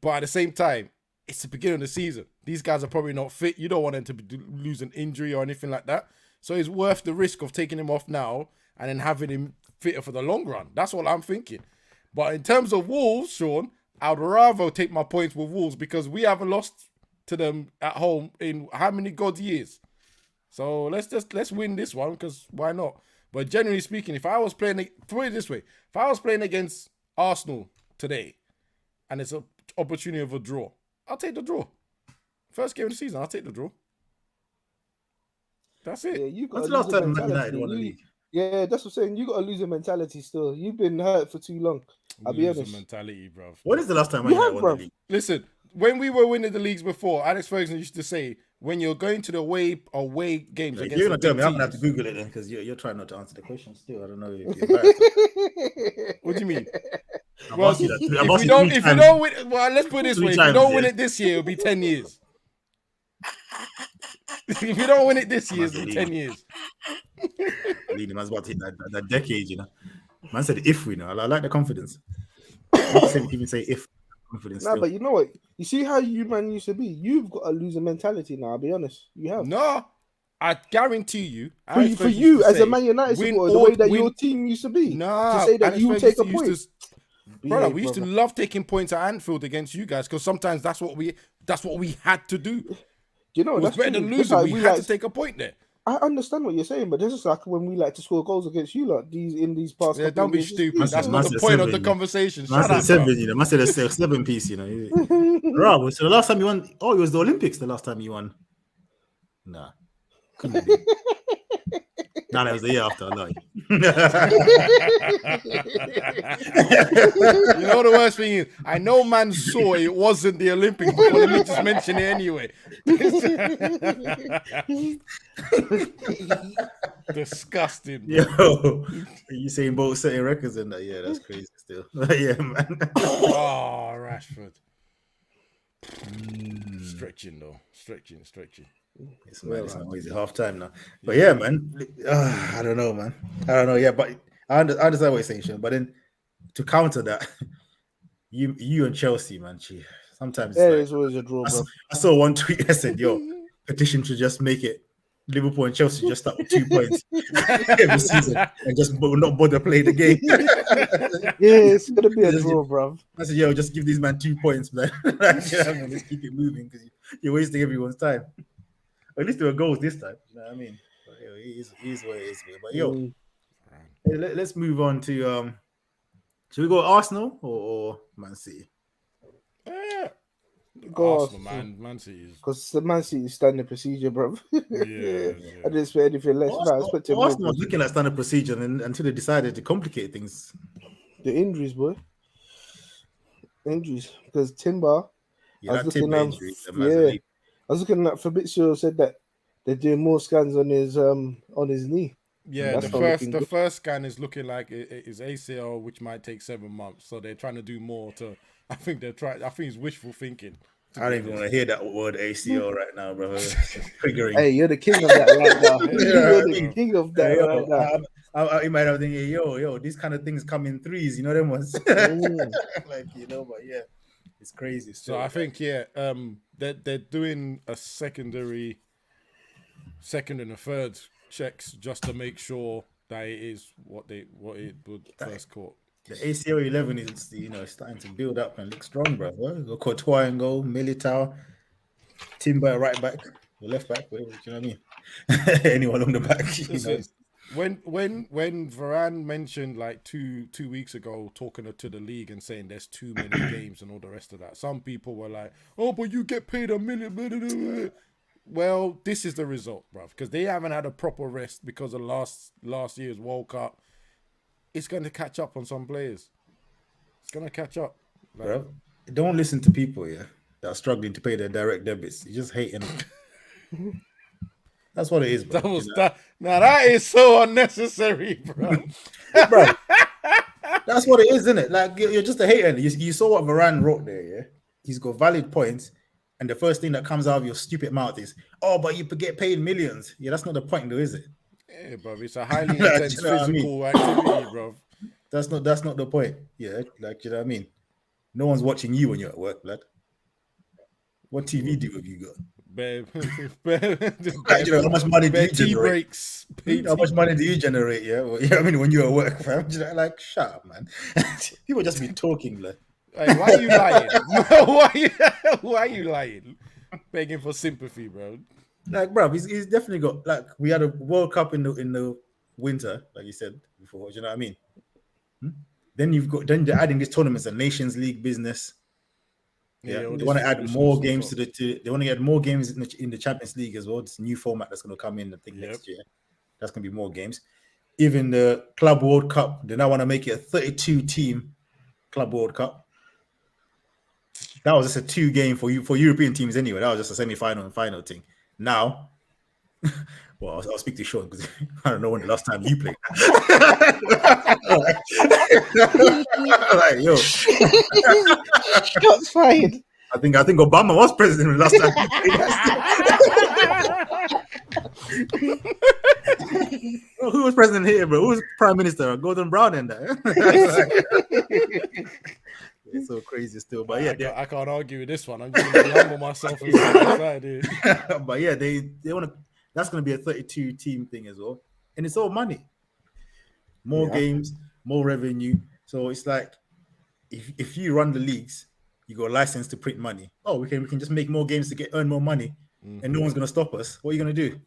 but at the same time, it's the beginning of the season. These guys are probably not fit. You don't want them to lose an injury or anything like that. So it's worth the risk of taking him off now and then having him fitter for the long run. That's what I'm thinking. But in terms of Wolves, Sean, I'd rather take my points with Wolves because we haven't lost to them at home in how many God years? So let's win this one because why not? But generally speaking, if I was playing, put it this way, if I was playing against Arsenal today and it's an opportunity of a draw, I'll take the draw. First game of the season, I'll take the draw. That's it.
Yeah, you got
When's
a
the last
losing
time Man
mentality.
United won the league?
Yeah, that's what I'm saying. You got a losing mentality still. You've been hurt for too long. I'll be
Losing
honest.
mentality, bro.
When is the last time Man
You
United
have,
won the
bruv.
league?
Listen, when we were winning the leagues before, Alex Ferguson used to say, when you're going to the away games
If
against
you're
the
gonna tell
big
me, I'm gonna have to
teams.
Google it then because you're trying not to answer the question still. I don't know if you're embarrassed.
What do you mean?
I've
Well,
asked you that. I've
if
asked
we
you
don't,
three
if we
times.
don't win, well, let's put it this
Three
way: if we
times,
don't win
yeah.
it this year, it'll be 10 years. If we don't win it this year, it'll be 10 years.
Leading man's about to hit that decade, you know. Man said if we know. I like the confidence. I said even say if confidence.
Nah,
Still.
but you know what? You see how you man used to be. You've got a losing mentality now. I'll be honest. You have.
No, I guarentee you.
For,
Alex
for
Ferguson
you
used to
as a
say,
Man United
win
supporter, the
all-
way that
win-
your team used to be,
Nah,
to say that
Alex
you will take a
Ferguson
point.
used to- Brother,
Behave,
we used to
brother.
love taking points at Anfield against you guys because sometimes that's what we had to do.
You know,
It was
that's
better
true.
than
Just
losing.
like
We
we
had
like-
to take a point there.
I understand what you're saying, but this is like when we like to score goals against you lot. In these past.
Yeah,
couple
don't
of
be
years. It's
stupid.
decent.
That's
Man
not the
said
point of
seven,
the
yeah.
conversation.
Man
Shut
said
up,
seven,
bro.
you know. Man said a 7-piece, you know. Rob, so the last time you won, oh, it was the Olympics. The last time you won. Nah, couldn't have been. Nah, that was the year after. I lie.
You know the worst thing is, I know man saw it wasn't the Olympics, but let me just mention it anyway. Disgusting. Bro.
Yo, you saying both setting records and that? Yeah, that's crazy still. Yeah, man.
Oh, Rashford. Stretching though. Stretching.
It's mad. It's not always half time now. But yeah, man. I don't know, man. I don't know. Yeah, but I understand what you're saying, Sean. But then to counter that, you and Chelsea, man. Sometimes it's
Yeah,
like,
it's always a draw, bro.
I saw one tweet that said, "Yo, petition to just make it Liverpool and Chelsea just start with 2 points every season and just not bother playing the game."
Yeah, it's gonna be a draw, bro.
I said, "Yo, just give these man 2 points, man. Like, you know what I mean? Just keep it moving because you're wasting everyone's time. At least there were goals this time. You know what I mean? But, yo, it is what it is, man. But yo, hey, let's move on to should we go Arsenal or Man City?
Yeah.
Go
Arsenal, Man City is.
Because the Man City is standard procedure, bro.
Yeah.
I didn't expect anything less. No, I expected more.
Arsenal was looking at standard procedure until they decided to complicate things.
The injuries, boy. Injuries. Because Timber,
Yeah,
I was
that
looking
Timber
at,
injury.
I was looking at Fabrizio said that they're doing more scans on his knee.
Yeah,
That's not looking
the
good.
first scan is looking like it is ACL, which might take 7 months. So they're trying to do more to. I think it's wishful thinking.
I don't even want to hear that word ACL right now, bro. It's triggering.
Hey, you're the king of that right now. You're the
Yeah.
king of that right now.
You might have thinking, yo, these kind of things come in threes, you know them ones.
Mm.
Like, you know, but yeah, it's crazy. Still.
So I think they're doing a second and a third checks just to make sure that it is what it would first caught.
The ACL 11 is, starting to build up and look strong, bro. Well, Courtois and goal, Militao, Timber right back, or left back, whatever, you know what I mean? Anyone on the back,
Listen, when Varane mentioned like two weeks ago talking to the league and saying there's too many games and all the rest of that, some people were like, "Oh, but you get paid $1 million." Well, this is the result, bruv, because they haven't had a proper rest because of last year's World Cup. It's going to catch up on some players. It's going to catch up.
Bro, don't listen to people, that are struggling to pay their direct debits. You're just hating. That's what it is, bro.
Now that is so unnecessary, bro.
Bro, that's what it is, isn't it? Like, you're just a hater. You saw what Varane wrote there, yeah? He's got valid points, and the first thing that comes out of your stupid mouth is, "Oh, but you get paid millions." Yeah, that's not the point, though, is it?
Yeah, bro. It's a highly intense
You know what I
physical activity, bro.
That's not the point. Yeah, like, you know what I mean? No one's watching you when you're at work, blood. What TV deal have you got? How much money do you
tea
generate?
breaks.
How much money do you generate? Yeah, well, I mean, when you're at work, fam, like, shut up, man. People just be talking, blood.
Hey, why are you lying? Why are you lying? Begging for sympathy, bro.
Like, bro, he's definitely got, like, we had a World Cup in the winter, like you said before. Do you know what I mean? Then they're adding these tournaments, a Nations League business. Yeah,
well,
they
this
want
is
to add
traditional
more
stuff,
games
so-
they want to get more games in the Champions League as well. This new format that's going to come in, I think,
Yep.
next year. That's going to be more games. Even the Club World Cup, they now want to make it a 32 team Club World Cup. That was just a 2 game for European teams anyway. That was just a semi-final and final thing. Now, well, I'll speak to Sean because I don't know when the last time you played. Like, yo,
Shots fired.
I think Obama was president the last time he played that. Who was president here, bro? Who was prime minister? Gordon Brown and that. It's so crazy still, but yeah,
I can't argue with this one. I'm just going to humble myself and say that's right, dude.
but yeah, they want to. That's going to be a 32 team thing as well, and it's all money, more games, more revenue. So it's like if you run the leagues, you got a license to print money. Oh, we can just make more games to earn more money, and no one's going to stop us. What are you going to do?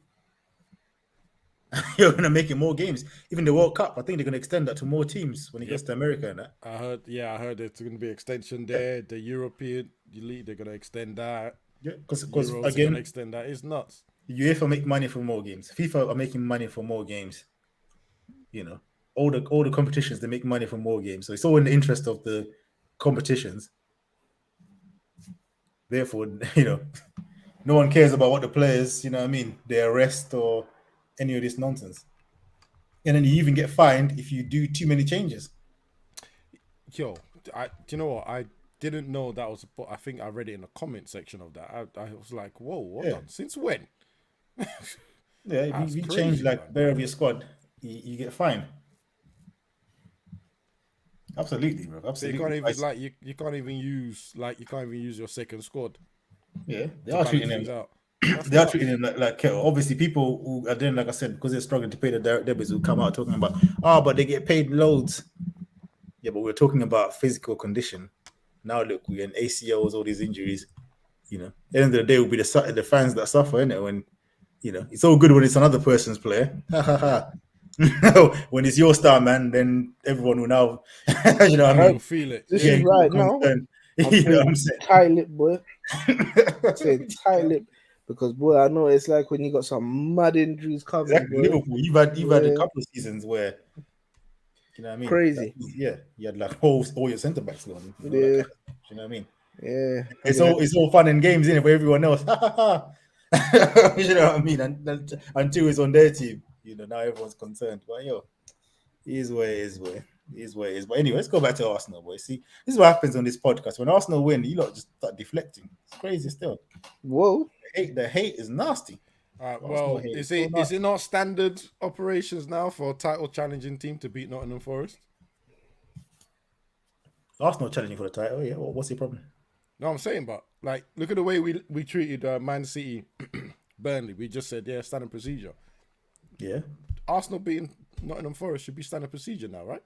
You're going to make it more games. Even the World Cup, I think they're going to extend that to more teams when it gets to America and that.
I heard there's going to be extension there. The European League, they're going to extend that.
Yeah, because
Euros
again,
going to extend that. It's nuts.
UEFA make money for more games. FIFA are making money for more games. You know, all the competitions, they make money for more games. So it's all in the interest of the competitions. Therefore, you know, no one cares about what the players, you know what I mean, their arrest or any of this nonsense. And then you even get fined if you do too many changes.
Yo, do you know what? I didn't know that was. I think I read it in the comment section of that. I was like, whoa, hold on. Since when?
Yeah, if you change like bare of your squad, you get fined. Absolutely, bro. Absolutely.
So you can't even you can't even use your second squad.
Yeah, they are treating them
out.
They are treating them like kettle. Obviously, people who are then, like I said, because they're struggling to pay the direct debits, will come out talking about, but they get paid loads. Yeah, but we're talking about physical condition. Now look, we're in ACLs, all these injuries. You know, at the end of the day, will be the fans that suffer, innit? When you know, it's all good when it's another person's player. When it's your star, man, then everyone will now, you know, what I mean,
feel it.
This is right now.
You know what I'm saying?
Tight lip, boy. Saying tight lip because, boy, I know it's like when you got some mad injuries coming.
Exactly. Liverpool, you've had a couple of seasons where, you know what I mean?
Crazy.
You had like all your centre backs gone. You know,
Yeah.
you know what I mean?
Yeah.
It's all fun and games, innit, for everyone else. You know what I mean? And until it's on their team, you know, now everyone's concerned. But yo, it is where it is, boy. It is where it is. But anyway, let's go back to Arsenal, boy. See, this is what happens on this podcast. When Arsenal win, you lot just start deflecting. It's crazy still.
Whoa.
The hate is nasty.
Well, is it not standard operations now for a title challenging team to beat Nottingham Forest?
Arsenal challenging for the title, yeah. What's your problem?
No, I'm saying, but like, look at the way we treated Man City, Burnley. We just said, yeah, standard procedure.
Yeah.
Arsenal beating Nottingham Forest should be standard procedure now, right?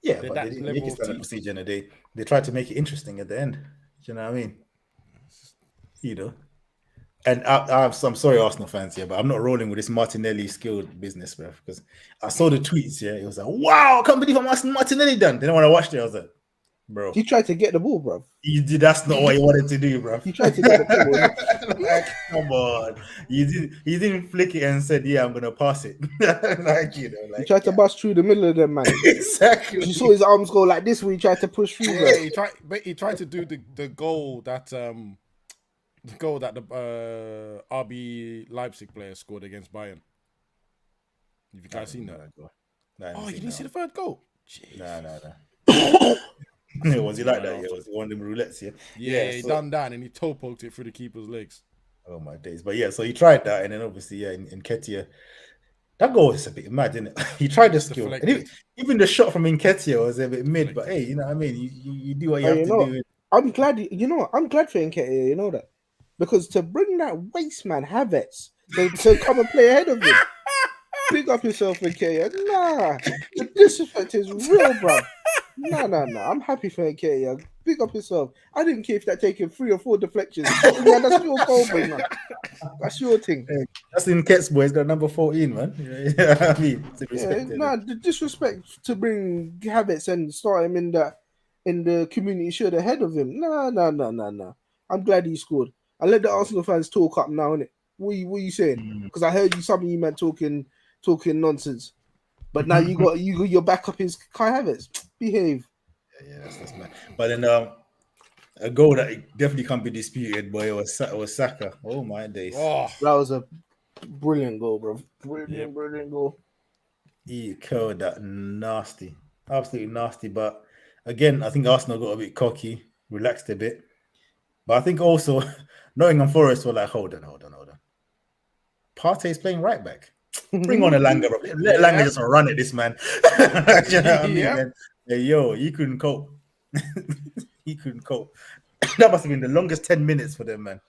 Yeah, but they didn't make it standard procedure, and they tried to make it interesting at the end. You know what I mean? You know. And I'm sorry, Arsenal fans here, but I'm not rolling with this Martinelli skilled business, bro. Because I saw the tweets, yeah. It was like, wow, I can't believe what Martinelli done. Then when I watched it, I was like, bro.
He tried to get the ball, bro.
That's not what he wanted to do, bro.
He tried to get the ball.
Like, come on. You didn't flick it and said, yeah, I'm gonna pass it.
He tried to bust through the middle of them, man.
Exactly.
You saw his arms go like this when he tried to push through.
Yeah, he tried to do the goal that the RB Leipzig player scored against Bayern. Have you guys seen that? You didn't see the third goal?
Jeez. No. Was he like that? Yeah, was he one of them roulettes? Yeah.
He done that and he toe poked it through the keeper's legs.
Oh my days! But yeah, so he tried that, and then obviously, in Nketiah, that goal was a bit mad, didn't it? He tried the skill, and even the shot from Nketiah was a bit mid. But hey, you know what I mean? You do what you have to do.
I'm glad. I'm glad for Nketiah. You know that, because to bring that waste man Havertz to come and play ahead of him, big up yourself, Nketiah. Nah, the disrespect is real, bro. No. I'm happy for Nketiah. Big up yourself. I didn't care if that taking 3 or 4 deflections. Man, that's your goal, man. That's your thing.
Hey, that's in Ket's boy. He's got number 14, man. I mean,
the disrespect to bring Havertz and start him in in the Community Shield ahead of him. Nah. I'm glad he scored. I let the Arsenal fans talk up now, innit? What you saying? Because I heard some of you man talking nonsense. But now your backup is Kai Havertz. Behave.
Yeah, that's mad. But then a goal that definitely can't be disputed, boy, was Saka. Oh my days.
Oh,
That was a brilliant goal, bro. Brilliant goal.
He killed that nasty. Absolutely nasty. But again, I think Arsenal got a bit cocky, relaxed a bit. But I think also Nottingham Forest were like, hold on. Partey's playing right back. Bring on Elanga, bro. Let Elanga just run at this man. You know what I mean? Man? Hey, yo, he couldn't cope. He couldn't cope. That must have been the longest 10 minutes for them, man.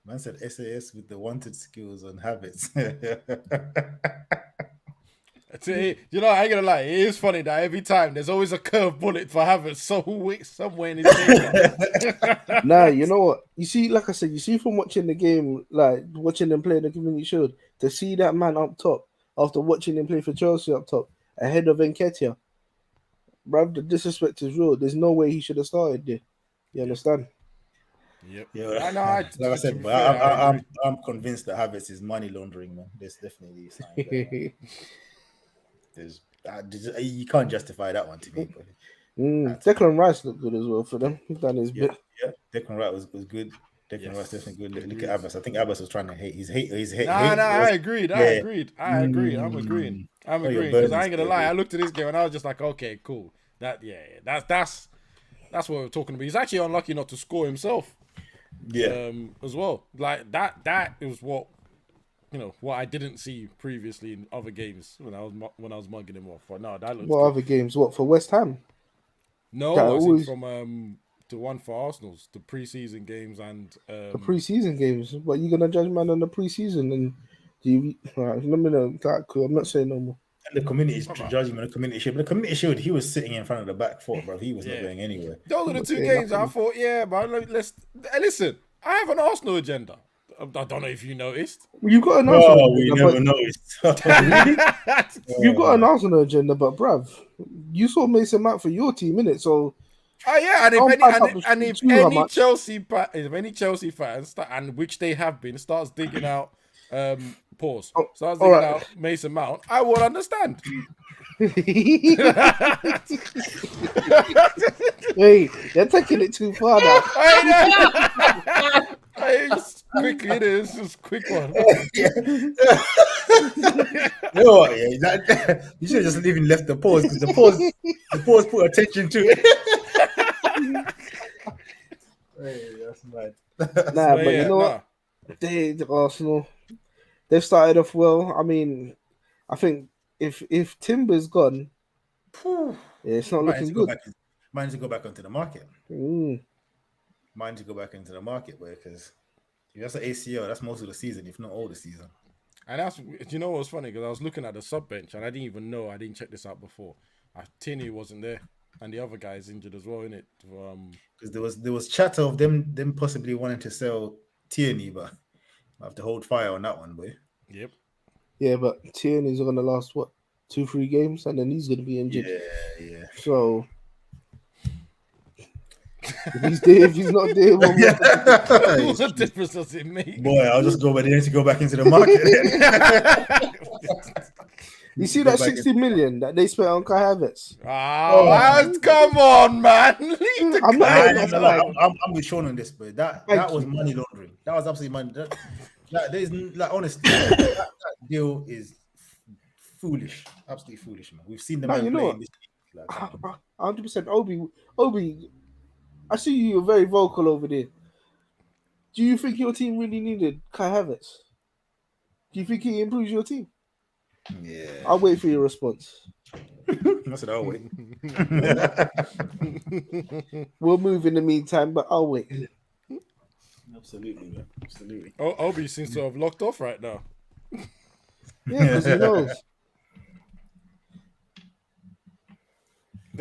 Man said SAS with the wanted skills and habits.
You know, I ain't gonna lie. It is funny that every time there's always a curve bullet for Havertz somewhere in his game.
Nah, you know what? You see, like I said, from watching the game, like watching them play in the Community Shield, to see that man up top after watching him play for Chelsea up top ahead of Nketiah, bruv, the disrespect is real. There's no way he should have started there. You understand?
Yep.
Yeah,
like
I said, but I'm convinced that Havertz is money laundering, man. There's definitely a sign. You can't justify that one to me.
Declan Rice looked good as well for them. He's done his bit.
Yeah, Declan Rice was good. Declan Rice definitely good. Look at Abbas. I think Abbas was trying to hate.
I agreed. I'm agreeing. Because I ain't gonna lie. I looked at this game and I was just like, okay, cool. That's what we're talking about. He's actually unlucky not to score himself.
Yeah.
As well. Like that is what I didn't see previously in other games when I was mugging him off. But no, that looks.
What
good.
other games? What for West Ham?
No, I think from the one for Arsenal's, the pre-season games and
the pre-season games. But you gonna judge man on the pre-season and do you? Let me know. Cool. I'm not saying no more.
And the community is judging on the Community Shield. But the Community Shield, he was sitting in front of the back four, bro. He was not going anywhere.
Those are the two games I thought, but listen. I have an Arsenal agenda. I don't know if you noticed.
You got an Arsenal agenda.
We never noticed.
You got an Arsenal agenda, but bruv, you saw Mason Mount for your team, innit? So,
and if any Chelsea fans, and which they have been, starts digging out, out Mason Mount, I will understand.
Hey, they're taking it too far now.
Quickly, it is just quick one.
You should have just even left the pause because the pause put attention to it. Hey, that's mad.
You know what? The Arsenal, they've started off well. I mean, I think if Timber's gone, it's not looking good.
Mine to go back onto the market. Mine to go back into the market, because if that's an ACL, that's most of the season, if not all the season.
And that's, you know what's funny? Because I was looking at the sub bench and I didn't even know. I didn't check this out before. Tierney wasn't there, and the other guy is injured as well, innit?
Because there was chatter of them possibly wanting to sell Tierney, but I have to hold fire on that one, boy.
Yep.
Yeah, but Tierney's going to last 2-3 games, and then he's going to be injured.
Yeah.
So if he's not there,
what difference does it make?
Boy, I'll just go, but they need to go back into the market.
You see that 60 million that they spent on Kai Havertz?
Come on, man.
I'm with Sean on this, but that was money laundering. That was absolutely money. Honestly, that deal is foolish, absolutely foolish, man. We've seen the man play in this league.
100%. Obi, I see you're very vocal over there. Do you think your team really needed Kai Havertz? Do you think he improves your team?
Yeah.
I'll wait for your response.
I said I'll wait.
We'll move in the meantime, but I'll wait.
Absolutely, man. Absolutely.
Obi seems to have locked off right now.
Yeah, because he knows.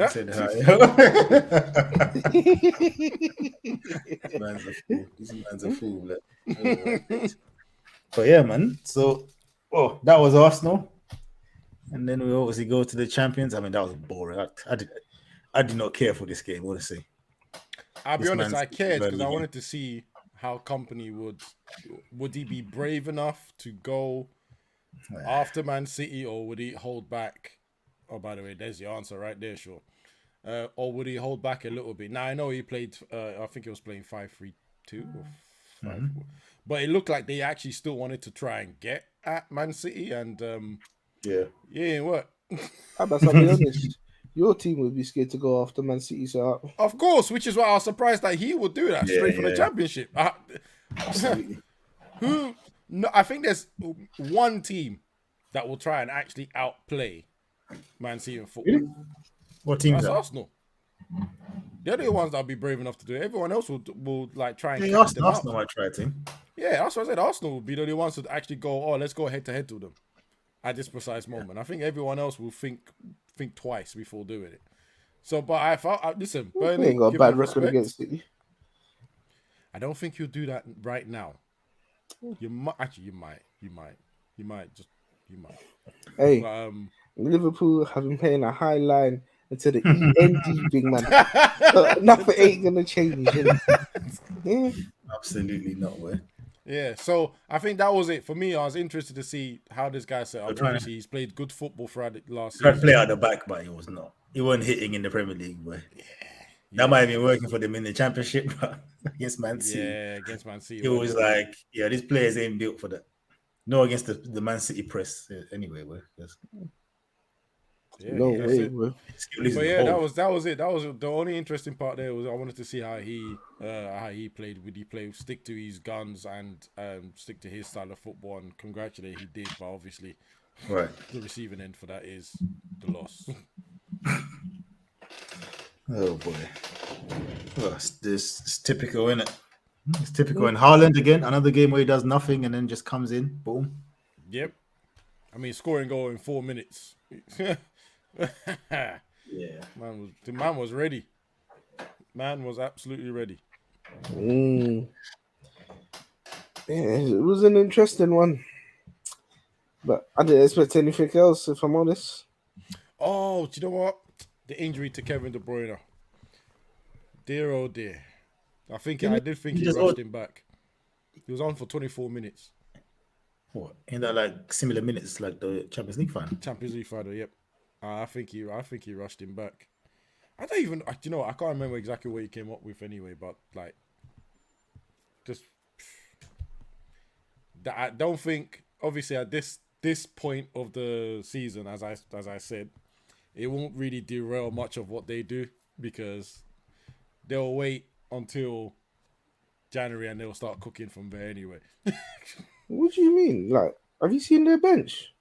Said this man's a fool. But yeah, man. So, that was Arsenal, and then we obviously go to the champions. I mean, that was boring. I did not care for this game, honestly.
I'll be
This
honest,
man's
I cared because I
Burnley
wanted to see how Company would he be brave enough to go after Man City, or would he hold back? Oh, by the way, there's the answer right there, sure. Or would he hold back a little bit? Now I know he played. I think he was playing 5-3-2 or 5. But it looked like they actually still wanted to try and get at Man City, and
Yeah.
it worked.
I'll be honest. Your team would be scared to go after Man City, so
Of course, which is why I was surprised that he would do that straight for the championship.
Absolutely.
No, I think there's one team that will try and actually outplay Man City in football.
What team is
That's
that?
Arsenal. They're the ones that'll be brave enough to do it. Everyone else will like try and
Yeah,
catch them out.
Arsenal might try to.
Yeah, that's what I said. Arsenal will be the only ones to actually go, oh, let's go head to head to them at this precise moment. I think everyone else will think twice before doing it. So, but I thought, listen,
we
Burnley,
ain't got a
give
bad
them
record
respect.
against City.
I don't think you'll do that right now. You might actually, you might.
Hey,
But,
Liverpool have been playing a high line into the END, big man. Nothing ain't gonna change. Yeah.
Absolutely not. Way.
yeah, so I think that was it for me. I was interested to see how this guy set up. Obviously, he's played good football throughout the last
Tried to
season.
play out the back, but he was not. He wasn't hitting in the Premier League. But that might have been working for them in the Championship, but against Man City.
Yeah, against Man City.
It was like, yeah, these players ain't built for that. No, against the Man City press. Anyway,
No way, bro.
But yeah, that was it. That was the only interesting part there. Was I wanted to see how he played. Would he play stick to his guns and stick to his style of football? And congratulate, he did. But obviously,
right.
The receiving end for that is the loss.
Oh boy, well, it's typical, isn't it? It's typical. And Haaland again, another game where he does nothing and then just comes in, boom.
Yep. I mean, scoring goal in 4 minutes.
Yeah,
The man was ready. Man was absolutely ready.
Yeah, it was an interesting one, but I didn't expect anything else, if I'm honest.
Oh, do you know what? The injury to Kevin De Bruyne. Dear oh dear. I did think he rushed him back. He was on for 24 minutes.
what in that like similar minutes like the Champions League final?
Champions League final, yep. I think he rushed him back. I don't even, you know, I can't remember exactly what he came up with anyway, but like, just I don't think, obviously at this point of the season, as I said, it won't really derail much of what they do because they'll wait until January and they'll start cooking from there anyway.
What do you mean? Like, have you seen their bench?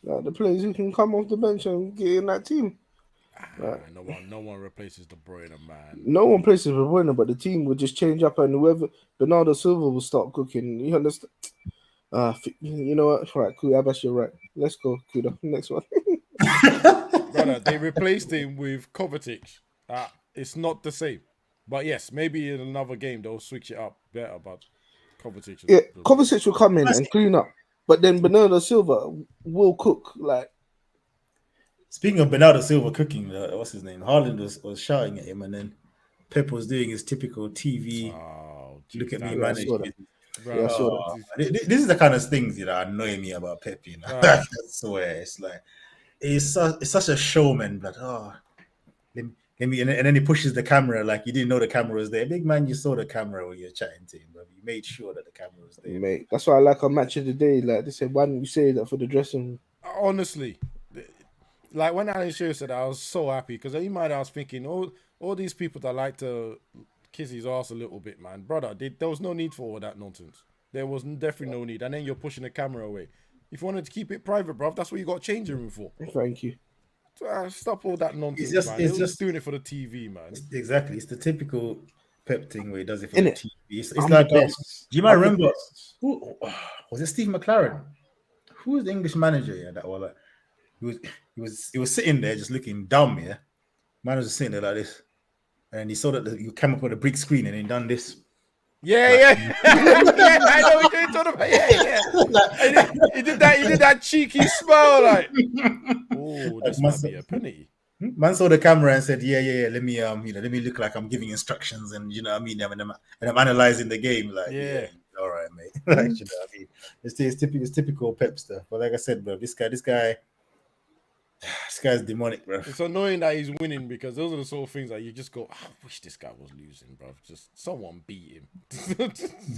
Like the players who can come off the bench and get in that team.
No one replaces De Bruyne, man.
No one places De Bruyne, but the team would just change up, and whoever Bernardo Silva will start cooking. You understand? You know what? Right, cool. Abbas, you're right. Let's go, Kuda. Next one.
Brother, they replaced him with Kovacic. It's not the same. But yes, maybe in another game they'll switch it up better. But Kovacic,
Yeah, Kovacic will come in and clean up, but then Bernardo Silva will cook. Like,
speaking of Bernardo Silva cooking, what's his name? Haaland was shouting at him, and then Pep was doing his typical TV. Look at me manage. This is the kind of things that annoy me about Pep. You know, I swear it's like it's such a showman. But let me, and then he pushes the camera like you didn't know the camera was there. Big man, you saw the camera when you're chatting to him, but you made sure that the camera was there.
Mate, that's why I like our match of the day. Like they said, why didn't you say that for the dressing room?
Honestly, like when Alan Shearer said that, I was so happy because in my mind I was thinking, all these people that like to kiss his ass a little bit, man, brother, there was no need for all that nonsense. There was definitely no need. And then you're pushing the camera away. If you wanted to keep it private, bruv, that's what you got changing room for.
Thank you.
So, stop all that nonsense, man. It's just doing it for the TV, man.
Exactly. It's the typical Pep thing where he does it for
the
TV. It's like, do you might remember, who was it? Steve McLaren? Who was the English manager? Yeah, that was like, he was sitting there just looking dumb. Yeah, man was just sitting there like this, and he saw that you came up with a big screen and he done this.
Yeah. I know what you're talking about. Yeah. He did that cheeky smile, like, oh, this must be a penalty.
Man saw the camera and said, yeah. Let me let me look like I'm giving instructions, and you know what I mean, and I'm analyzing the game. Like,
Yeah.
all right, mate. Like, you know what I mean? It's typical Pep stuff. But like I said, bro, this guy's demonic, bro.
It's annoying that he's winning because those are the sort of things that you just go, I wish this guy was losing, bro. Just someone beat him.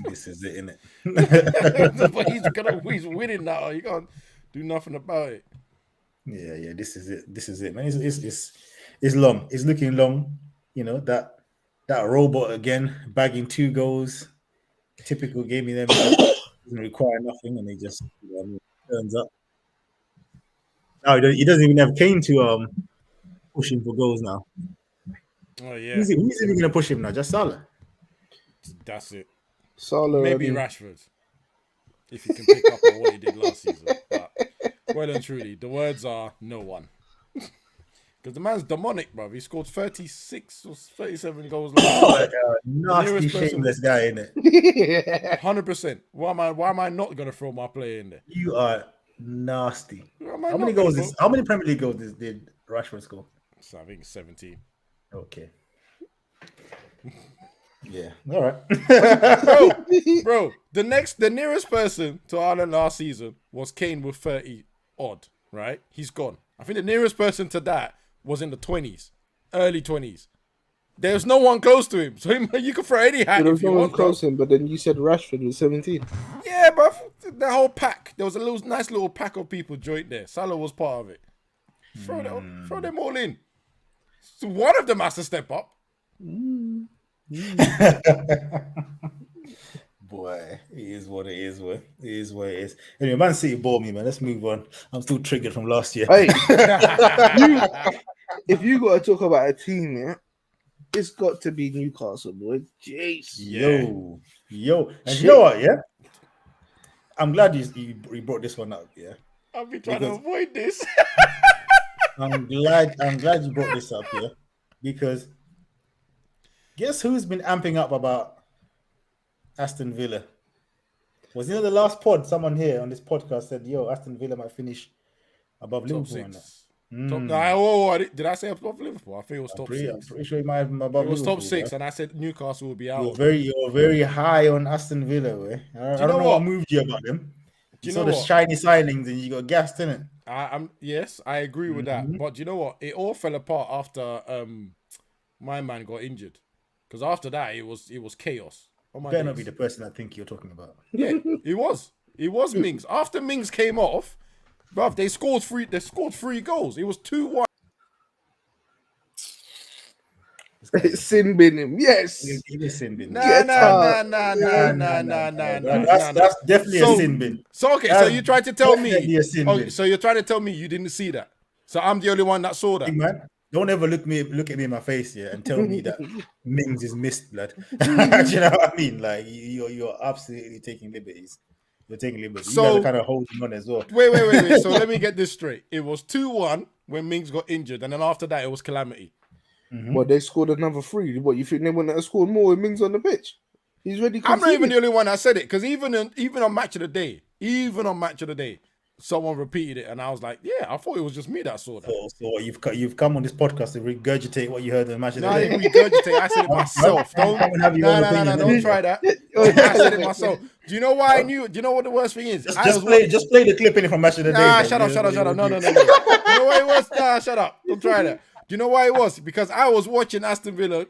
This is it, innit?
But he's winning now. You can't do nothing about it.
Yeah. This is it, man. It's long. It's looking long. You know that robot again bagging 2 goals. Typical game in them doesn't require nothing, and he just turns up. No, he doesn't even have Kane to push him for goals now.
Oh yeah,
Who's even gonna push him now? Just Salah.
that's it.
Salah,
Maybe Rashford, if he can pick up on what he did last season. But well and truly, the words are no one. Because the man's demonic, bro. He scored 36 or 37 goals last year.
Nasty, shameless guy, innit?
100%. Why am I not gonna throw my player in there?
You are nasty.
How
How many Premier League goals did Rashford score?
So I think it's 17.
Okay. Yeah. All right.
Bro, the nearest person to Ireland last season was Kane with 30 odd, right? He's gone. I think the nearest person to that was in the 20s, early 20s. There's no one close to him, so you can throw any hat.
There
if
was
you
no one
want,
close to him, but then you said Rashford was 17.
Yeah, bro. The whole pack. There was a nice little pack of people joined there. Salah was part of it. Throw them all in. So one of them has to step up.
Boy, it is what it is, boy. It is what it is. Anyway, Man City bore me, man. Let's move on. I'm still triggered from last year.
Hey, if you got to talk about a team, yeah, it's got to be Newcastle, boy. Jeez.
Yo. And you know what, yeah? I'm glad you brought this one up, yeah.
I've been trying to avoid this.
I'm glad you brought this up, yeah. Because guess who's been amping up about Aston Villa? Was the last pod? Someone here on this podcast said, "Yo, Aston Villa might finish above
Top
Liverpool."
6. Did I say above Liverpool? I think it was top 6.
I'm pretty sure he might have been above.
It was
Liverpool,
top 6,
bro.
and I said Newcastle would be out.
You're very high on Aston Villa, way. I don't know what moved you about them. You saw the shiny signings and you got gassed in it.
Yes, I agree with that. But do you know what? It all fell apart after my man got injured. Because after that, it was chaos. Oh my!
Better not be the person I think you're talking about.
Yeah, it was. It was Mings. After Mings came off, bruv, they scored 3 goals. It was 2-1.
Sin bin him, yes.
Sin bin.
Nah.
That's definitely a sin bin.
So okay, so you tried to tell me.
Definitely a sin bin.
So you're trying to tell me you didn't see that. So I'm the only one that saw that.
Hey, man, don't ever look at me in my face here and tell me that Mings is missed, blood. Do you know what I mean? Like you're absolutely taking liberties. You're taking liberties. So, you guys are kind of holding on as well.
Wait. So let me get this straight. It was 2-1 when Mings got injured, and then after that it was calamity.
Well, they scored another 3. What, you think they wouldn't have scored more with Mings on the pitch? He's ready.
I'm not even the only one that said it, because even on Match of the Day, someone repeated it, and I was like, yeah, I thought it was just me that saw that.
So you've come on this podcast to regurgitate what you heard in the Match of the Day.
I didn't regurgitate. I said it myself. Don't try that. I said it myself. Do you know why I knew? Do you know what the worst thing is?
Just play the clip in from Match of the Day.
Nah, shut up. No. You know why it was? Nah, shut up. Don't try that. Do you know why it was? Because I was watching Aston Villa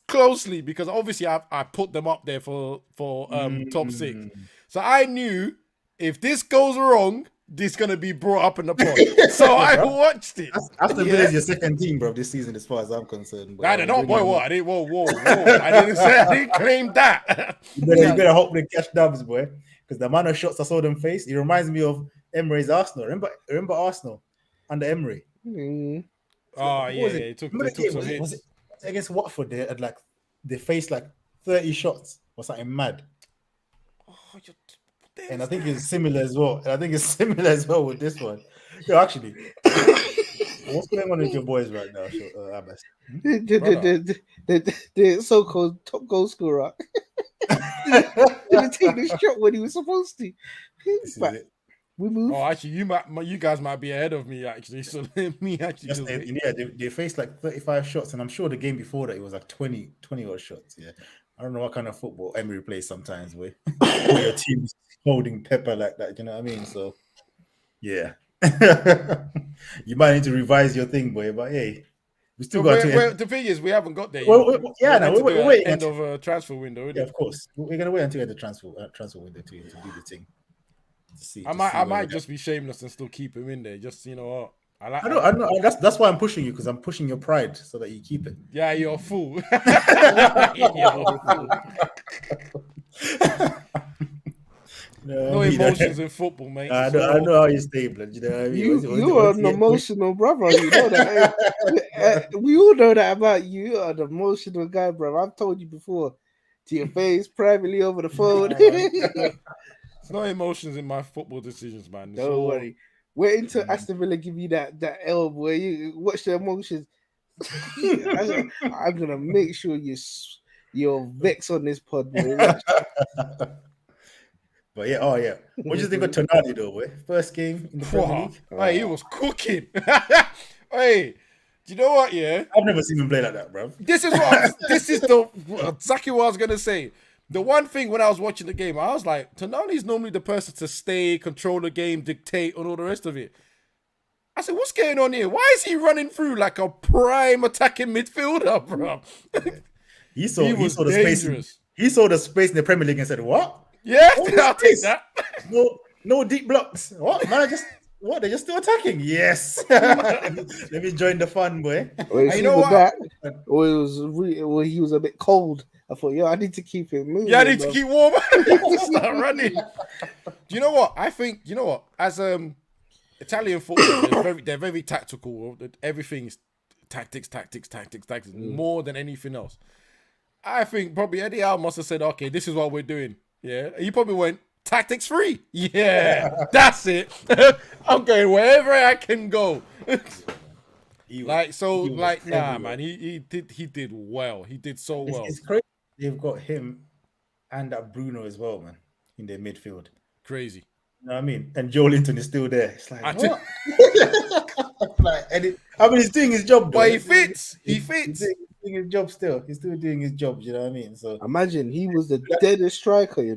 closely, because obviously I put them up there for top 6. So I knew if this goes wrong, this is gonna be brought up in the pod. So I watched it.
Aston Villa is your second team, bro, this season, as far as I'm concerned.
I don't know, boy. What? I didn't. Whoa! I didn't claim that.
You better hope they catch dubs, boy. Because the amount of shots I saw them face, it reminds me of Emery's Arsenal. Remember Arsenal under Emery?
Oh yeah, it took some hits.
Was it against Watford? They faced like 30 shots or something mad. And I think it's similar as well. With this one. Yo, actually, what's going on with your boys right now, Abbas?
The so-called top goal scorer didn't take the shot when he was supposed to.
This is it.
We move.
Oh, actually, you guys might be ahead of me actually. So let me actually just wait.
They faced like 35 shots, and I'm sure the game before that it was like 20 odd shots. Yeah, I don't know what kind of football Emery plays sometimes, where your team's holding pepper like that. You know what I mean? So yeah, you might need to revise your thing, boy. But hey, we still got to.
The thing is, we haven't got there.
Yeah, no, we're waiting.
End of a transfer window.
Yeah, of course, we're gonna wait until the transfer window to do the thing.
I might just be shameless and still keep him in there. Just you know what.
I know. That's why I'm pushing you, because I'm pushing your pride so that you keep it.
Yeah, you're a fool. No emotions in football, mate.
I know how you stay, blood. You know what I mean?
You're an emotional brother. You know that. We all know that about you. You are an emotional guy, bro. I've told you before to your face, privately over the phone.
There's no emotions in my football decisions, man.
Don't worry. Wait until Aston Villa give you that L, boy. You watch the emotions. I'm gonna make sure you're vexed on this pod, boy.
But yeah, what do you think of Tonali though, boy? First game in the Premier League.
Hey, he was cooking. Hey, do you know what? Yeah,
I've never seen him play like that, bro.
This is exactly what I was gonna say. The one thing when I was watching the game, I was like, Tonali's normally the person to stay, control the game, dictate, and all the rest of it. I said, what's going on here? Why is he running through like a prime attacking midfielder, bro?
He saw the space in the Premier League and said, "What?
Yeah, I'll take that.
No deep blocks. What, man? They're just still attacking. Yes. Let me join the fun, boy.
Well, you know what? He was a bit cold. I thought, I need to keep him moving.
Yeah, I need to keep warm. Start running. Do you know what? I think, as Italian football, they're very tactical. Everything is tactics, more than anything else. I think probably Eddie Howe must have said, okay, this is what we're doing. Yeah. He probably went, tactics free. Yeah, that's it. I'm going wherever I can go. Man, he did well. He did so well.
It's crazy. They've got him and that Bruno as well, man, in their midfield.
Crazy.
You know what I mean? And Joe Linton is still there. It's like, what? He's doing his job, though.
But he fits. He's
doing his job still. He's still doing his job, you know what I mean? So
imagine he was the deadest striker, He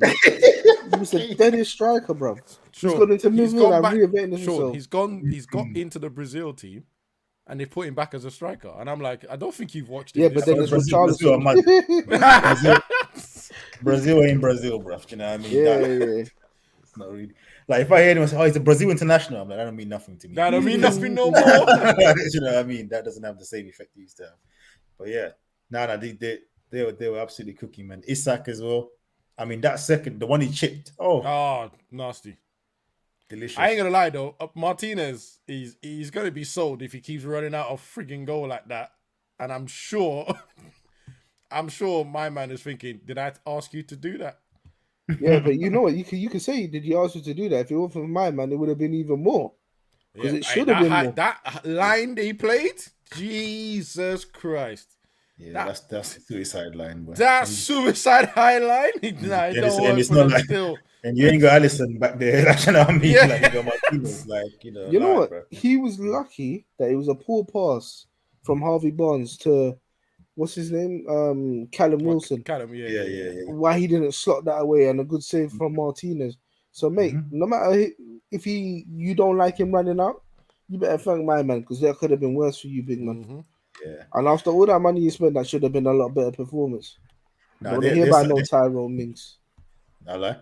was the deadest striker, bro.
Sure.
He's gone into midfield and reinvented himself.
He's got into the Brazil team and they put him back as a striker. And I'm like, I don't think you've watched it.
Yeah, but then it's
Brazil ain't Brazil, bro. You know what I mean?
Yeah.
It's not really. Like, if I hear anyone say, he's a Brazil international, I'm like, that don't mean nothing to me.
That don't mean nothing no more.
You know what I mean? That doesn't have the same effect it used to have. But yeah, they were absolutely cooking, man. Isak as well. I mean, that second, the one he chipped. Oh,
nasty.
Delicious.
I ain't gonna lie though, Martinez, he's gonna be sold if he keeps running out of frigging goal like that. And I'm sure my man is thinking, did I ask you to do that?
Yeah, but you know what? You can say, did you ask you to do that? If it wasn't for my man, it would have been even more. Because it should have been more.
That line he played, Jesus Christ.
Yeah, that's the suicide line. Bro.
That suicide high line? It's not like,
still. And you ain't got Alisson back there. Like, you know what I mean? Yeah. Like, you got Martinez,
You know what? Bro. He was lucky that it was a poor pass from Harvey Barnes to, what's his name? Callum Wilson.
Callum, yeah.
Why he didn't slot that away, and a good save from Martinez. So, mate, no matter if you don't like him running out, you better thank my man, because that could have been worse for you, big man.
Mm-hmm.
Yeah.
And after all that money you spent, that should have been a lot better performance. No, hear about no Tyrone Mings.
You know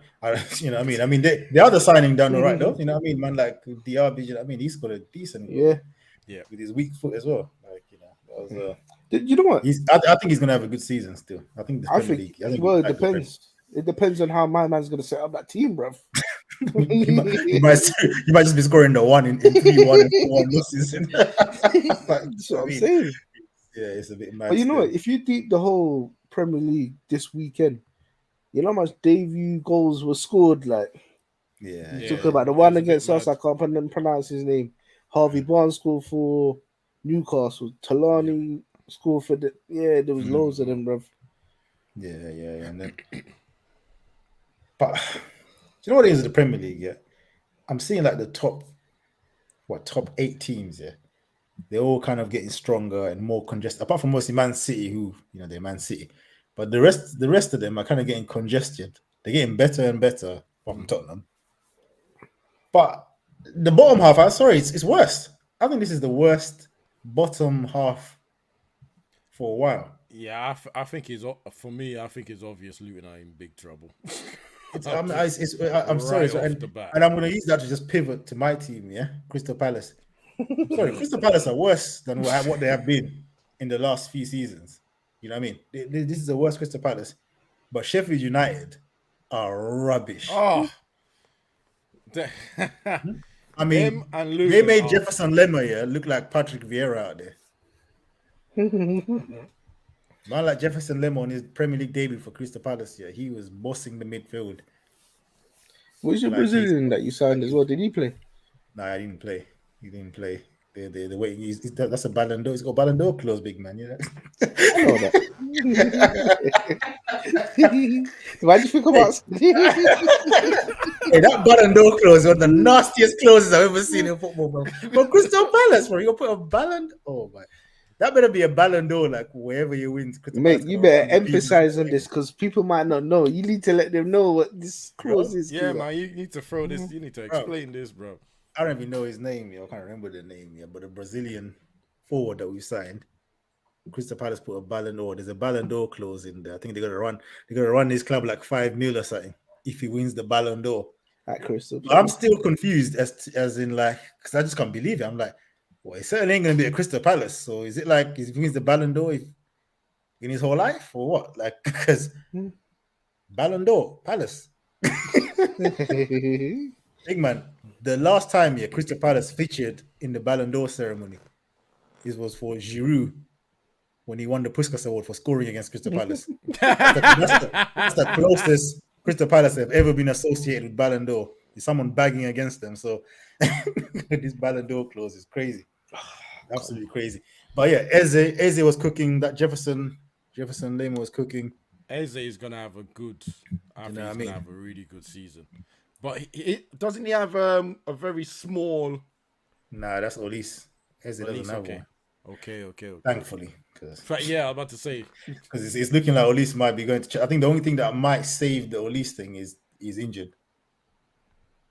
what I mean? I mean, the other signing done all right, though. You know what I mean? Man, like Diaby, you know what I mean? He's got a decent
yeah,
with his weak foot as well. Like, that was
you know what?
I think he's gonna have a good season still.
It depends. It depends on how my man's gonna set up that team, bruv.
you might just be scoring the 1 in 3-1 and 4-1 losses.
That's what I'm saying.
Yeah, it's a bit mad.
But you know what? If you deep the whole Premier League this weekend, you know how much debut goals were scored? Like, talk about the one against us. I can't pronounce his name. Harvey Barnes scored for Newcastle. Talani scored for there was loads of them, bruv.
Yeah. And then, but you know what it is in the Premier League? Yeah, I'm seeing like the top 8 teams. Yeah, they're all kind of getting stronger and more congested. Apart from mostly Man City, who they're Man City, but the rest of them are kind of getting congested. They're getting better and better. Apart from Tottenham, but the bottom half, I'm sorry, it's worse. I think this is the worst bottom half for a while.
Yeah, I think it's for me. I think it's obvious Luton are in big trouble.
I'm sorry,
right off the bat.
and I'm going to use that to just pivot to my team. Yeah, Crystal Palace. I'm sorry, Crystal Palace are worse than what they have been in the last few seasons. You know what I mean? This is the worst Crystal Palace, but Sheffield United are rubbish.
Oh,
I mean,
them and Luton
they made
are-
Jefferson Lerma look like Patrick Vieira out there. Man, like Jefferson Lerma on his Premier League debut for Crystal Palace, he was bossing the midfield.
Who's your
Like
Brazilian that you signed as well? Did he play?
Nah, I didn't play. He didn't play. The way that's a Ballon d'Or. He's got Ballon d'Or clause, big man.
I know that. Why do you think about?
Hey, that Ballon d'Or clause is one of the nastiest clauses I've ever seen in football, bro. But Crystal Palace, bro, you gonna put a Ballon? Oh my, that better be a Ballon d'Or, like wherever you win.
Mate, you better emphasize on this because people might not know. You need to let them know what this clause is.
Yeah, man, you need to throw this. You need to explain this, bro.
I don't even know his name. I can't remember the name. But the Brazilian forward that we signed, Crystal Palace put a Ballon d'Or. There's a Ballon d'Or clause in there. I think they're gonna run this club like 5 mil or something if he wins the Ballon d'Or.
At Crystal
But I'm still confused as in like, because I just can't believe it. I'm like, well, it certainly ain't gonna be at Crystal Palace. So is it like if he wins the Ballon d'Or in his whole life or what? Like, because Ballon d'Or Palace. Big man, the last time Crystal Palace featured in the Ballon d'Or ceremony, it was for Giroud when he won the Puskas Award for scoring against Crystal Palace. That's the closest Crystal Palace have ever been associated with Ballon d'Or. Is someone bagging against them? So this Ballon d'Or clause is crazy, absolutely crazy. But yeah, Eze was cooking. That Jefferson Lerma was cooking.
Eze is gonna have a good. I think he's
what I
gonna
mean?
have a really good season. But doesn't he have a very small?
Nah, that's Olise. Eze doesn't
Olise,
have
okay.
one.
Okay.
Thankfully,
Yeah, I'm about to say
because it's looking like Olise might be going to. I think the only thing that might save the Olise thing is he's injured,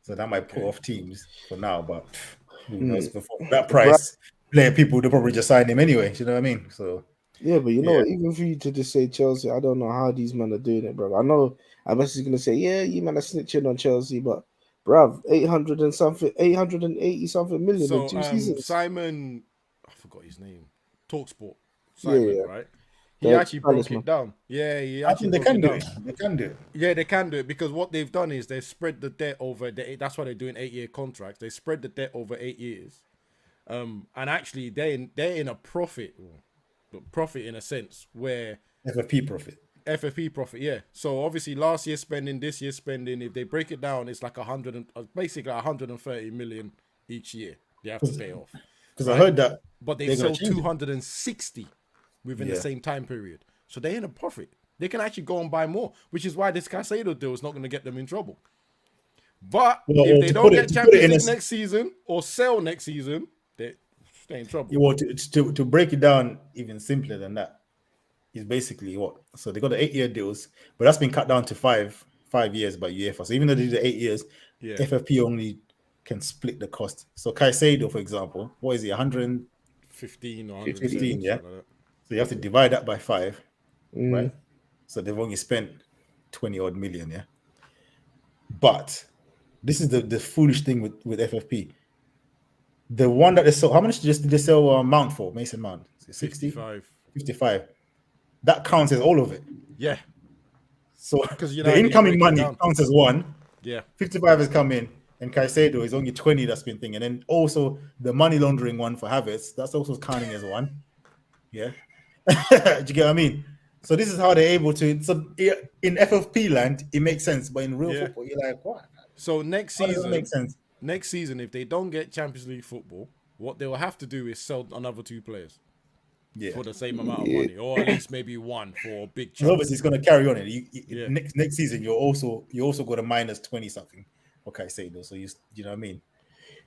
so that might put off teams for now. But who knows? Before that price, player people would probably just sign him anyway. You know what I mean? So
yeah, but you know what? Even for you to just say Chelsea, I don't know how these men are doing it, bro. I know Abbas is gonna say, yeah, you man are snitching on Chelsea, but bruv, 880 something million
so.
in 2 seasons.
Simon, I forgot his name. Talksport.
Yeah,
Simon,
yeah.
right? He
The
actually broke
talisman.
it down. Yeah, he
I
actually
think they
broke
can
it
do
down.
it. They can do it.
Yeah, they can do it because what they've done is they've spread the debt over. That's why they're doing 8-year contracts. They spread the debt over 8 years, and actually they're in a profit in a sense where
FFP profit.
FFP profit. Yeah. So obviously last year's spending, this year's spending. If they break it down, it's like basically 130 million each year they have to pay off.
Because I heard that,
But
they're
they've
gonna
sold
change it.
260 within the
Yeah.
same time period. So they're in a profit. They can actually go and buy more, which is why this Caicedo deal is not going to get them in trouble. But
Well,
if they
to
don't
put it-
get
to put it
Champions
in a
League
s-
next season or sell next season, they stay in trouble.
You want to break it down even simpler than that is basically what. So they got the 8-year deals, but that's been cut down to 5 years by UEFA. So even though they do the 8 years,
Yeah.
FFP only can split the cost. So Caicedo, for example, what is he? 100.
15 or
15,
110,
yeah.
something like that.
So you have to divide that by 5, right? So they've only spent 20 odd million, yeah. But this is the foolish thing with FFP. The one that they sold, how much did they sell Mount for? Mason Mount, 60,
55.
55. That counts as all of it.
Yeah.
So
'Cause
the
United
incoming
break it
money
down.
counts as one.
Yeah.
55 has come in, and Caicedo is only 20 that's been thing. And then also the money laundering one for Havertz, that's also counting as one. Yeah. Do you get what I mean? So this is how they're able to. So in FFP land, it makes sense, but in real football, you're like, what?
So next
How does that make
season,
sense?
if they don't get Champions League football, what they will have to do is sell another 2 players
Yeah.
for the same amount of money, or at least maybe one for a big
So
chunk.
obviously it's going to carry on.
Yeah.
Next season, you're also going to minus 20 something for Caicedo. So you know what I mean.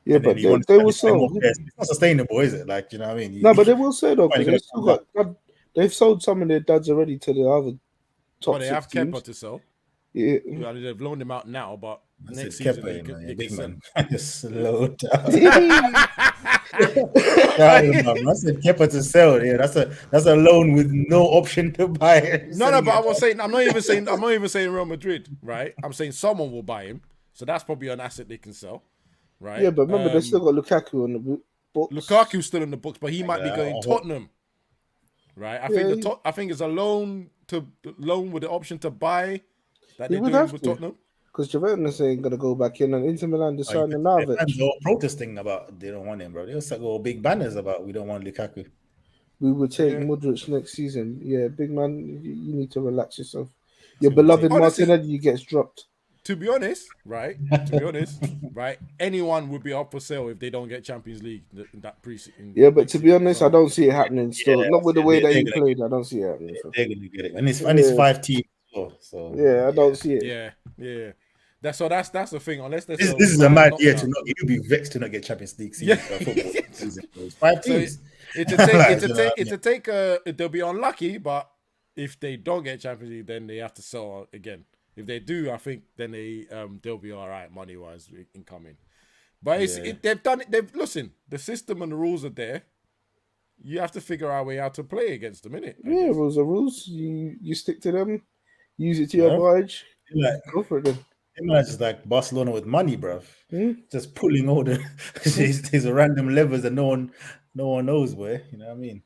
Yeah,
And then
but
you want
they
to
will
sign more
sell.
players. It's not sustainable, is it? Like, you know what I mean?
No, but they will sell though, because
You're
they've still got. They've sold some of their duds already to the other top
But they
6
have
teams.
Kepa to sell.
Yeah.
Well, they've loaned him out now, but
I
next
said
season
Kepa, man.
they
Big
can sell.
man. Just slow down.
Yeah.
Sorry, man. I said Kepa to sell. Yeah, that's a loan with no option to buy it.
No, but I was saying I'm not even saying Real Madrid, right? I'm saying someone will buy him, so that's probably an asset they can sell, right?
Yeah, but remember, they still got Lukaku on the books.
Lukaku's still in the books, but he might be going Tottenham, right? I think it's a loan with the option to buy that
He
they're
would
doing
have
with
to.
Tottenham.
Because Juventus ain't going to go back in, and Inter Milan decided
Fans
Narvich.
are all protesting about they don't want him, bro. They also go big banners about we don't want Lukaku.
We will take Modric next season. Yeah, big man, you need to relax yourself. Your beloved Martinelli gets dropped.
To be honest, right? Anyone would be up for sale if they don't get Champions League in that preseason.
Yeah, but to be honest, I don't see it happening still. Not with the way that he played. I don't see it happening.
They're going to get it. And it's 5 teams. So
yeah, I don't see it.
Yeah. That's the thing. Unless
this is a mad year to not. You'd be vexed to not get Champions League season. Football season. 5 teams.
They'll be unlucky, but if they don't get Champions League, then they have to sell again. If they do, I think then they'll be all right money wise incoming. But they've done it. Listen, the system and the rules are there. You have to figure out a way how to play against them, innit?
Yeah, rules are rules. You stick to them. Use it to your advantage. Go for it then.
It's just like Barcelona with money, bruv. Just pulling all the these random levers that no one knows where. You know what I mean?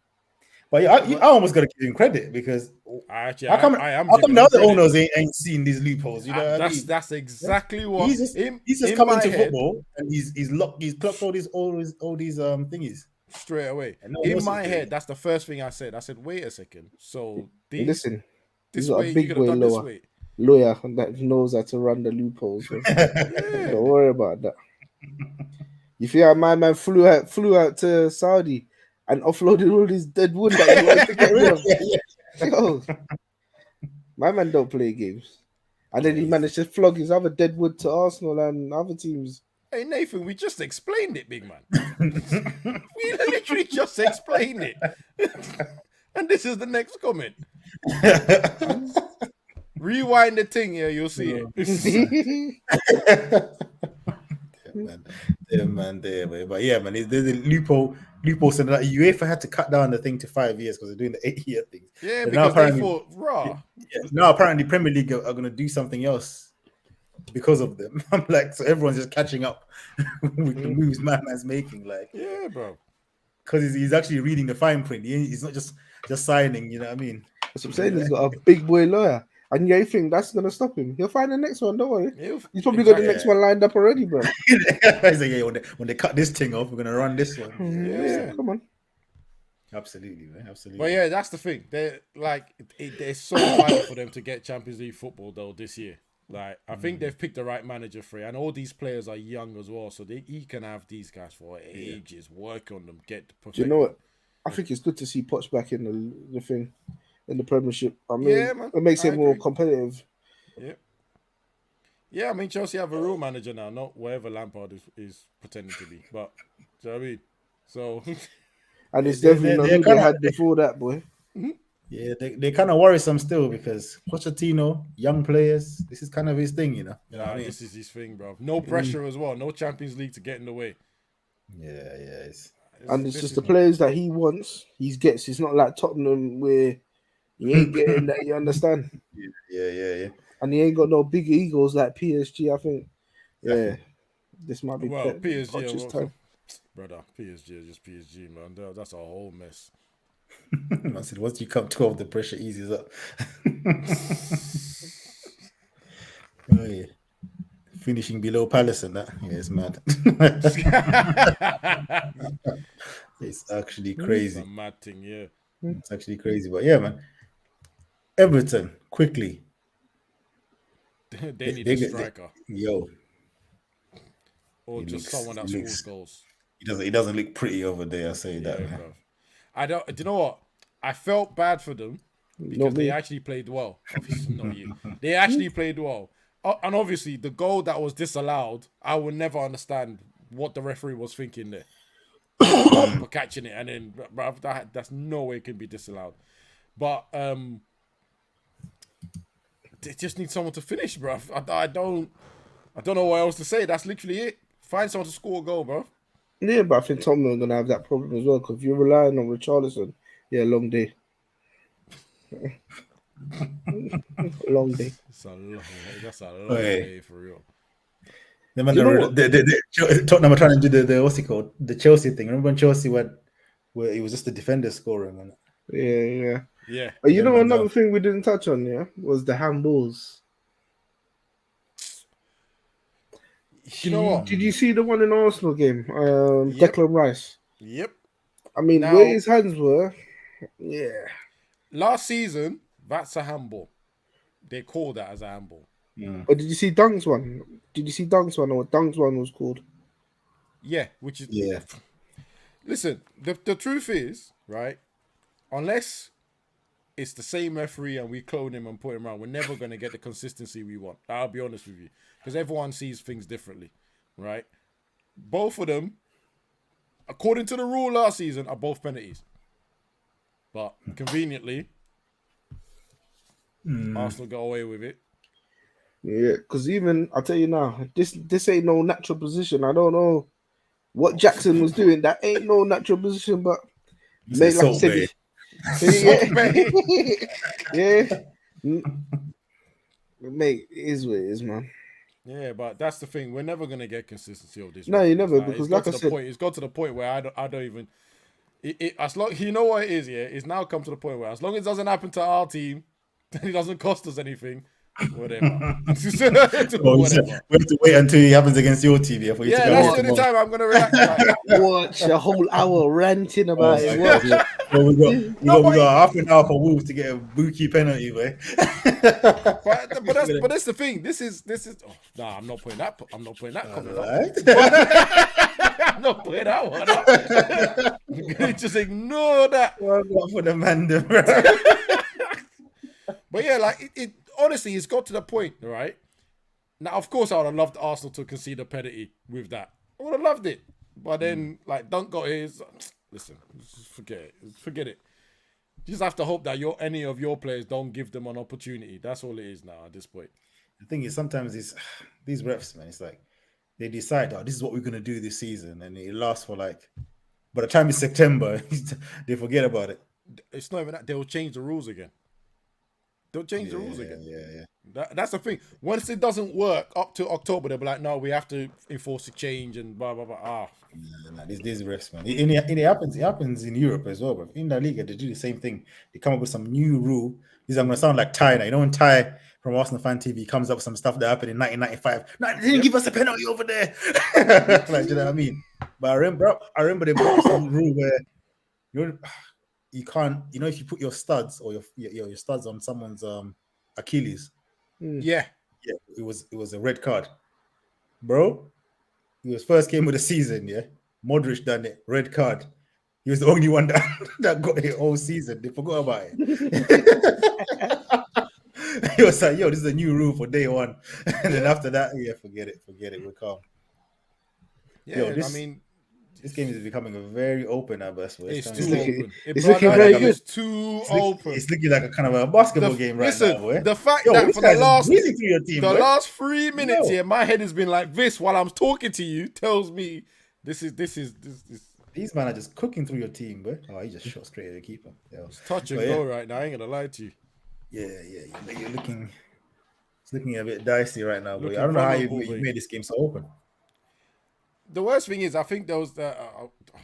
But I almost got to give him credit because how come the other owners ain't seen these loopholes? You know what I mean?
That's exactly what
he's just coming to football and he's clocked all these thingies
straight away. In my head, that's the first thing I said. I said, wait a second. So
listen,
this way you could have done this way.
Lawyer that knows how to run the loopholes. Don't worry about that. You feel my man flew out to Saudi and offloaded all this dead wood that he wanted to get rid of. Yo, my man don't play games. And then he managed to flog his other dead wood to Arsenal and other teams.
Hey Nathan, we just explained it, big man. We literally just explained it. And this is the next comment. Rewind the thing here, you'll see it.
man. But yeah, man, there's a loophole. So that UEFA had to cut down the thing to 5 years because they're doing the 8-year thing.
Yeah, because they thought raw.
Now apparently Premier League are going to do something else because of them. I'm like, so everyone's just catching up with the moves man's making. Like,
yeah, bro.
Because he's actually reading the fine print. He's not just signing. You know what I mean?
That's what I'm saying. He's got a big boy lawyer. And you think that's going to stop him? He'll find the next one, don't worry. He's probably got the next one lined up already, bro.
He's like, when they cut this thing off, we're going to run this one.
Yeah, come on.
Absolutely, man. Absolutely.
But yeah, that's the thing. They're like, it's so vital for them to get Champions League football, though, this year. Like, I think they've picked the right manager for it. And all these players are young as well. So he can have these guys for ages, work on them, get the perfect.
Do you know what? I think it's good to see Poch back in the thing. In the Premiership, I mean, it makes it more competitive.
Yeah. I mean, Chelsea have a real manager now, not whatever Lampard is pretending to be. But do you know what I mean? So,
and it's definitely not who they had before that, boy.
Yeah, they kind of worrisome still because Pochettino, young players, this is kind of his thing, you know.
Yeah, this is his thing, bro. No pressure as well. No Champions League to get in the way.
Yeah. It's
just the players that he wants, he gets. It's not like Tottenham where. He ain't getting that, you understand?
Yeah.
And he ain't got no big egos like PSG, I think. Yeah. This might be
PSG time. Brother, PSG is just PSG, man. That's a whole mess.
I said, once you come 12, the pressure eases up. Oh, yeah. Finishing below Palace and that. Yeah, it's mad. It's actually crazy.
It's a mad thing, yeah.
It's actually crazy. But yeah, man. Everton, quickly.
They need a striker. Or just someone that scores goals.
He doesn't look pretty over there, I say that.
Man. Do you know what? I felt bad for them because they actually played well. Obviously, not you. They actually played well. And obviously, the goal that was disallowed, I will never understand what the referee was thinking there for catching it, and then bruv, that's no way it can be disallowed. But they just need someone to finish, bruv. I don't know what else to say. That's literally it. Find someone to score a goal, bro.
Yeah, but I think Tottenham are gonna have that problem as well because if you're relying on Richarlison, yeah, long day. Long day.
That's a long day for real.
Tottenham are trying to do the what's it called? The Chelsea thing. Remember when Chelsea went where it was just the defender scoring? And
Yeah.
But you know, another thing we didn't touch on, was the handballs.
You know what?
Did you see the one in the Arsenal game? Declan Rice.
Yep.
I mean, where his hands were,
Last season, that's a handball. They called that as a handball.
But did you see Dunk's one? Did you see Dunk's one, or what Dunk's one was called?
Yeah, which is Listen, the truth is, right? Unless it's the same referee and we clone him and put him around, we're never going to get the consistency we want. I'll be honest with you. Because everyone sees things differently, right? Both of them, according to the rule last season, are both penalties. But conveniently, Arsenal got away with it.
Yeah, because even, I'll tell you now, this ain't no natural position. I don't know what Jackson was doing. That ain't no natural position, but mate, like I said, mate, it is what it is, man.
Yeah, but that's the thing. We're never gonna get consistency of this.
No, you never, because like I said,
it's got to the point where I don't even. As long you know what it is, it's now come to the point where as long as it doesn't happen to our team, then it doesn't cost us anything. Whatever. Whatever.
We have to wait until it happens against your team.
That's the only time I'm gonna relax.
Watch a whole hour ranting about it.
We got half an hour for Wolves to get a Buki penalty, way.
but that's the thing. This is. I'm not putting that. I'm not putting that comment up. I'm not putting that one up. I'm gonna just ignore that.
For the man,
But yeah, like it honestly, it's got to the point, right? Now, of course, I would have loved Arsenal to concede a penalty with that. I would have loved it. But then, like, Dunk got his. Listen, just forget it. Forget it. You just have to hope that any of your players don't give them an opportunity. That's all it is now at this point.
The thing is, sometimes these refs, man, it's like they decide, this is what we're going to do this season. And it lasts for like, by the time it's September, they forget about it.
It's not even that. They'll change the rules again. They'll change the rules again.
Yeah.
That's the thing. Once it doesn't work up to October, they'll be like, no, we have to enforce a change and blah, blah, blah.
These refs, man. It happens in Europe as well, but in La Liga, they do the same thing. They come up with some new rule. These are going to sound like Ty now. You know when Ty from Arsenal Fan TV comes up with some stuff that happened in 1995. No, they didn't give us a penalty over there. Like, you know what I mean? But I remember they brought some rule where you can't, if you put your studs or your studs on someone's Achilles.
Yeah,
it was a red card, bro. It was first game of the season. Yeah, Modric done it, red card. He was the only one that got it all season. They forgot about it. He was like, "Yo, this is a new rule for day one," and then after that, forget it. We're calm.
Yeah,
this game is becoming a very open at best.
It's too open.
It's looking very good.
It's too open.
It's looking like a kind of a basketball game right now, boy.
The fact that for the last 3 minutes here, my head has been like this while I'm talking to you tells me this is.
These men are just cooking through your team, boy. Oh, he just shot straight at the keeper.
It's touch and go right now. I ain't gonna lie to you.
Yeah. You're looking a bit dicey right now, boy. I don't know how you made this game so open.
The worst thing is, I think there was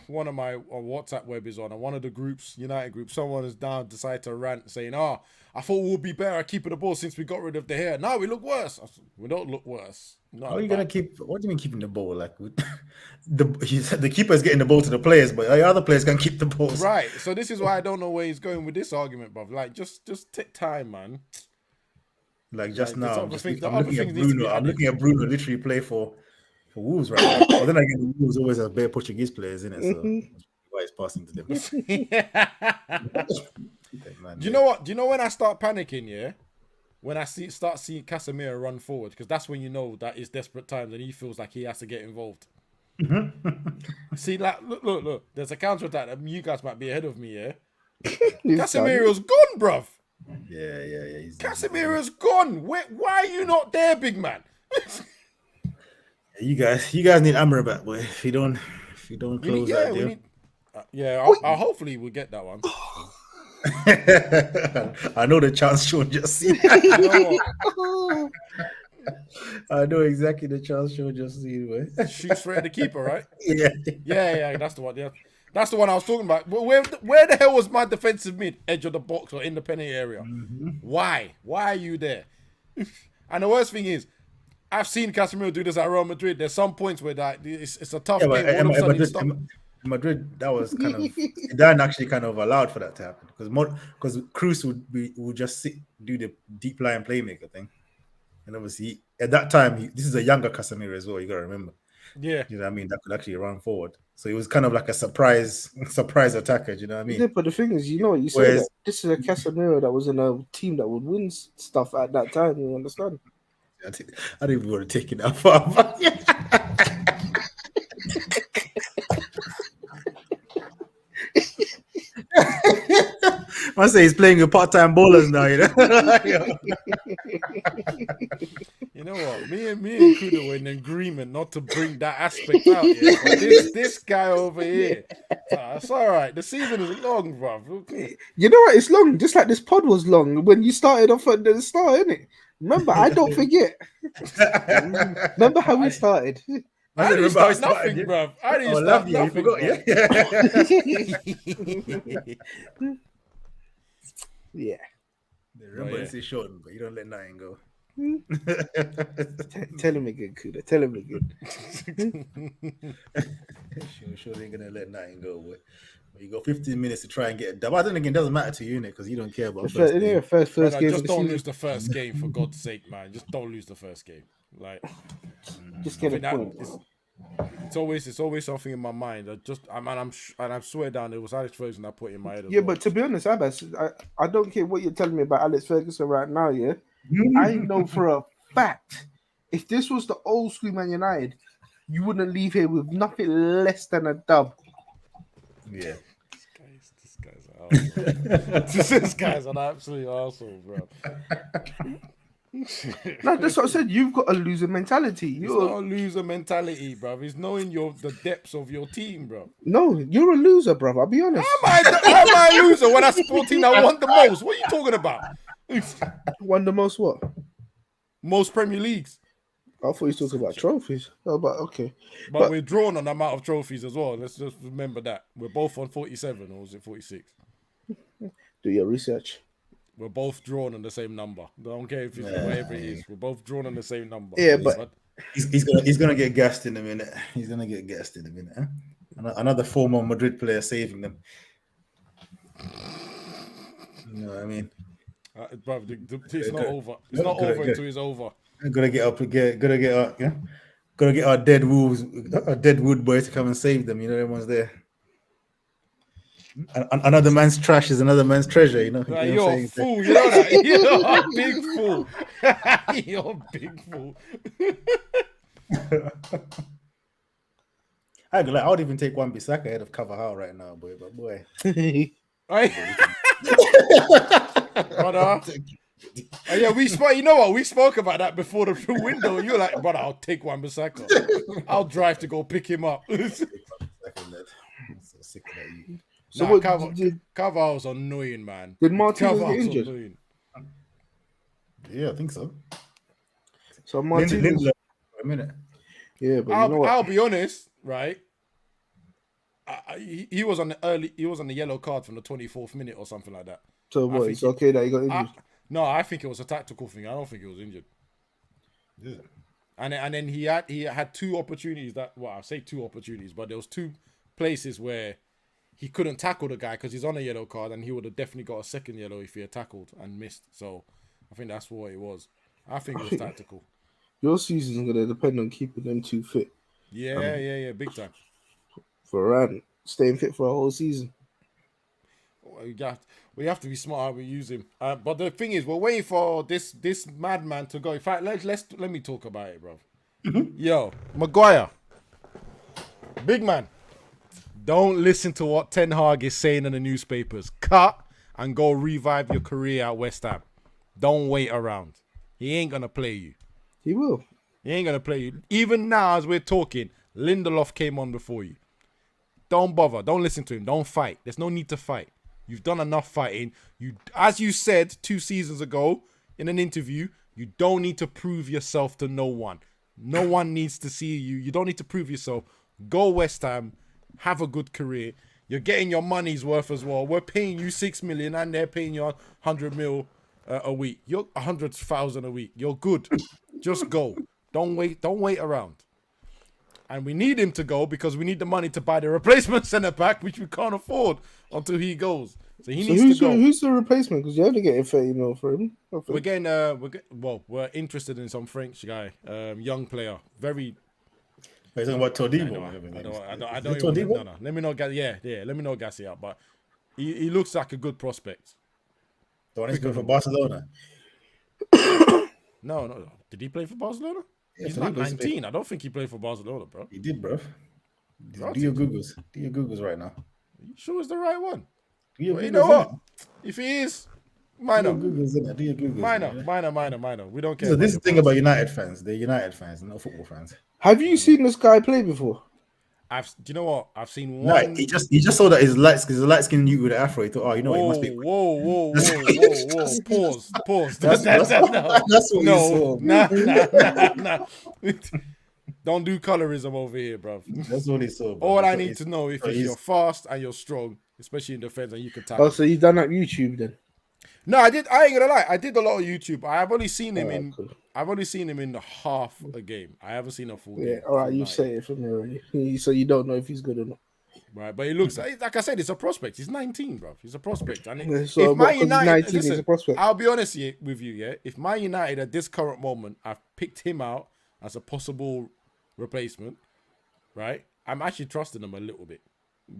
one of my WhatsApp web is on, and one of the groups, United group, someone is down, decided to rant saying, I thought we'll be better at keeping the ball since we got rid of the hair. Now we look worse. We don't look worse.
How are you gonna keep? What do you mean keeping the ball? Like the keeper is getting the ball to the players, but the other players can keep the balls.
Right. So this is why I don't know where he's going with this argument, bruv. Like just take time, man.
Like just now, I'm looking at Bruno literally play for Wolves right now. But then again, the Wolves always have better Portuguese players in it, so why it's passing to them.
Do you know what? Do you know when I start panicking? Yeah, when I start seeing Casemiro run forward, because that's when you know that it's desperate times and he feels like he has to get involved. See, like, look. There's a counter attack that you guys might be ahead of me, yeah? Casemiro's gone, bruv.
Yeah.
Casemiro's gone. Why are you not there, big man?
You guys need Amrabat, boy. If you don't close that deal.
I'll hopefully we'll get that one.
I know the chance Sean just seen.
You know what?
I know exactly the chance Sean just seen, boy.
Shoots straight at the keeper, right?
Yeah.
That's the one. Yeah, that's the one I was talking about. Where the hell was my defensive mid, edge of the box or in the penalty area?
Mm-hmm.
Why are you there? And the worst thing is, I've seen Casemiro do this at Real Madrid. There's some points where that it's a tough game. All of a sudden,
Madrid, that was kind of Zidane actually kind of allowed for that to happen because Cruz would just do the deep line playmaker thing, and obviously at that time this is a younger Casemiro as well. You got to remember,
yeah,
you know what I mean, that could actually run forward. So it was kind of like a surprise attacker. You know what I mean?
Yeah, but the thing is, you know what you say that this is a Casemiro that was in a team that would win stuff at that time. You understand?
I don't even want to take it that far. I say he's playing with part-time ballers now, you know.
You know what? Me and Kudo were in agreement not to bring that aspect out here. But this guy over here, it's all right. The season is long, bro.
You know what? It's long, just like this pod was long when you started off at the start, innit? Remember, I don't forget. Remember how we started?
I didn't start nothing, bro. I didn't start
Lavia,
nothing.
Yeah.
Remember, this is short, but you don't let nothing go.
Tell him again, Kuda. Tell him again.
Sure, ain't gonna let nothing go. But you got 15 minutes to try and get a dub. I don't think it doesn't matter to you, innit? Because you don't care about
first game.
Just don't lose the first game, for God's sake, man. Just don't lose the first game. Like,
just get a point.
It's always something in my mind. I swear down, it was Alex Ferguson I put in my head.
Yeah, but to be honest, Abbas, I don't care what you're telling me about Alex Ferguson right now. Yeah, I know for a fact if this was the old school Man United, you wouldn't leave here with nothing less than a dub.
Yeah.
This guy's an absolute arsehole, bro.
No, that's what I said. You've got a loser mentality.
It's not a loser mentality, bro. It's knowing the depths of your team, bro.
No, you're a loser, bro. I'll be honest.
How am I a loser when I support team I want the most? What are you talking about?
Won the most what?
Most Premier Leagues.
I thought you were talking about trophies. Oh, but okay.
But we're drawn on the amount of trophies as well. Let's just remember that. We're both on 47, or was it 46?
Do your research.
We're both drawn on the same number. I don't care if it's whatever it is. We're both drawn on the same number.
Yeah, but
he's gonna get gassed in a minute. Huh? Another former Madrid player saving them. You know what I mean?
Bro, it's not over. It's not over until it's over.
Gotta get our dead wood boy to come and save them. You know, everyone's there. Another man's trash is another man's treasure. You know,
you're a fool. You know that. You're a big fool. You're a big fool.
I would even take Wan-Bissaka ahead of Carvajal right now, boy. But boy,
brother. Yeah, we spoke. You know what? We spoke about that before the window. You're like, brother, I'll take Wan-Bissaka. I'll drive to go pick him up.
So sick of that.
So
what? Carvalho's annoying, man.
Did Martinez get injured?
Annoying.
Yeah, I think so.
So Martinez.
A minute.
Yeah, but
I'll be honest, right? He was on the yellow card from the 24th minute or something like that.
So what? It's okay that he got injured.
No, I think it was a tactical thing. I don't think he was injured.
Yeah.
And then he had two opportunities I say two opportunities, but there was two places where he couldn't tackle the guy because he's on a yellow card, and he would have definitely got a second yellow if he had tackled and missed. So I think that's what it was. I think it was tactical.
Your season's going to depend on keeping them two fit.
Yeah, big time.
Varane staying fit for a whole season.
we have to be smart how we use him. But the thing is, we're waiting for this madman to go. In fact, let me talk about it, bro. Yo, Maguire, big man, don't listen to what Ten Hag is saying in the newspapers. Cut and go revive your career at West Ham. Don't wait around. He ain't gonna play you.
He will.
He ain't gonna play you. Even now, as we're talking, Lindelof came on before you. Don't bother. Don't listen to him. Don't fight. There's no need to fight. You've done enough fighting. As you said 2 seasons ago in an interview, you don't need to prove yourself to no one. No one needs to see you. You don't need to prove yourself. Go West Ham. Have a good career. You're getting your money's worth as well. We're paying you 6 million and they're paying you 100 mil a week. You're 100,000 a week. You're good. Just go. Don't wait around. And we need him to go because we need the money to buy the replacement centre back, which we can't afford until he goes. So he needs to go.
Who's the replacement? Because you're only getting 30 mil for him.
We're getting we're interested in some French guy, young player, very.
You're talking about Todibo.
I don't even, no. Let me not get let me not gas it up, but he looks like a good prospect.
The one who's going for Barcelona.
No. Did he play for Barcelona?
Yeah,
He's
so
like
he was
19. I don't think he played for Barcelona, bro.
He did, bro. Do your Googles. Do your Googles right now.
You sure it's the right one?
Do your
Well,
Googles,
you know what?
innit?
If he is, minor.
Do your Googles, innit? Do your Googles.
Minor. We don't care.
So this is the thing about United fans. They're United fans, not football fans.
Have you seen this guy play before?
Do you know what? I've seen
No,
one.
he just saw that his light skinned you with an afro. He thought, it must be.
Whoa. Pause.
That's what he saw.
Nah. Don't do colorism over here, bro.
That's what he saw. Bro.
All I need to know if you're fast and you're strong, especially in defense, and you can tackle.
Oh, so you done that YouTube then?
No, I did. I ain't gonna lie. I did a lot of YouTube. I've only seen him
Cool.
I've only seen him in half a game. I haven't seen a full game.
Yeah, all right, you say it for me already. So you don't know if he's good or not.
Right, but he looks like I said, it's a prospect. He's 19, bro. He's a prospect. And
So
if Man
19,
United,
he's a prospect.
I'll be honest with you, yeah. If Man United at this current moment, I've picked him out as a possible replacement, right? I'm actually trusting him a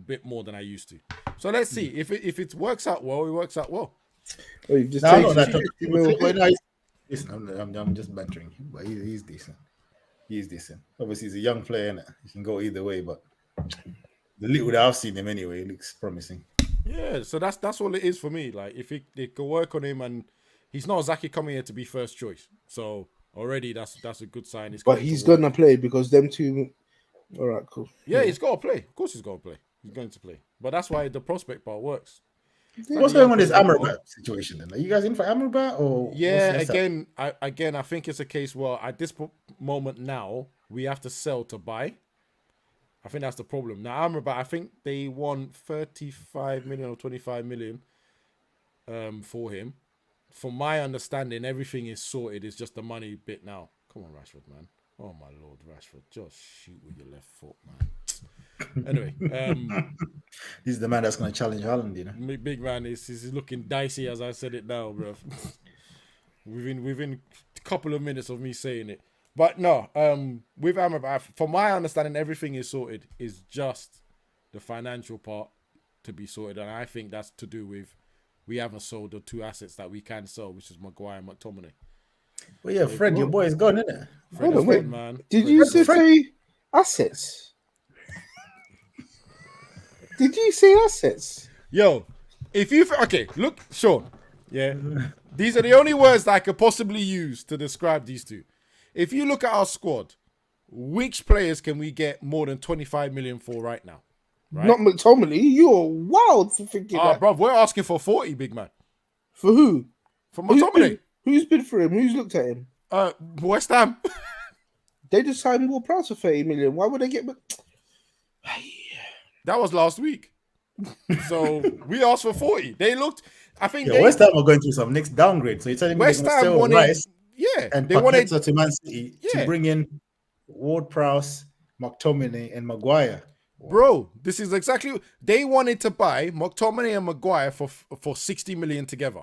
bit more than I used to. So let's see if it works out well. It works out well.
Oh, you just
Listen, I'm just bantering him, but he's decent. He's decent. Obviously, he's a young player, and he can go either way. But the little that I've seen him anyway, it looks promising.
Yeah, so that's all it is for me. Like if it could work on him, and he's not exactly coming here to be first choice. So already that's a good sign.
But he's gonna play because them two. All right, cool.
Yeah, he's got to play. Of course, he's got to play. He's going to play. But that's why the prospect part works.
What's going on with this Amrabat situation then? Are you guys in for Amrabat or?
Yeah, I think it's a case where at this moment now we have to sell to buy. I think that's the problem. Now Amrabat, I think they want 35 million or 25 million for him. From my understanding, everything is sorted. It's just the money bit now. Come on, Rashford, man. Oh my Lord, Rashford, just shoot with your left foot, man. Anyway,
he's the man that's going to challenge Haaland, you know.
Big man is looking dicey as I said it now, bro. within a couple of minutes of me saying it, but no. With Amrabat, from my understanding, everything is sorted. It's just the financial part to be sorted, and I think that's to do with we haven't sold the 2 assets that we can sell, which is Maguire and McTominay.
Well, yeah, Fred, your boy is gone, isn't it?
Hold on, wait, man. Did you say assets? Did you say assets?
Yo, look, Sean. Yeah, these are the only words that I could possibly use to describe these two. If you look at our squad, which players can we get more than 25 million for right now? Right?
Not McTominay. You're wild for thinking that.
Bro, we're asking for 40, big man.
For who?
For McTominay.
Who's bid for him? Who's looked at him?
West Ham.
They just signed Will Prowse for 30 million. Why would they get?
That was last week. So we asked for 40. They looked. I think
West Ham are going through some next downgrade. So you're telling me
West Ham wanted,
Rice
and
they wanted to Man City to bring in Ward-Prowse, McTominay, and Maguire.
Bro, this is exactly they wanted to buy McTominay and Maguire for 60 million together.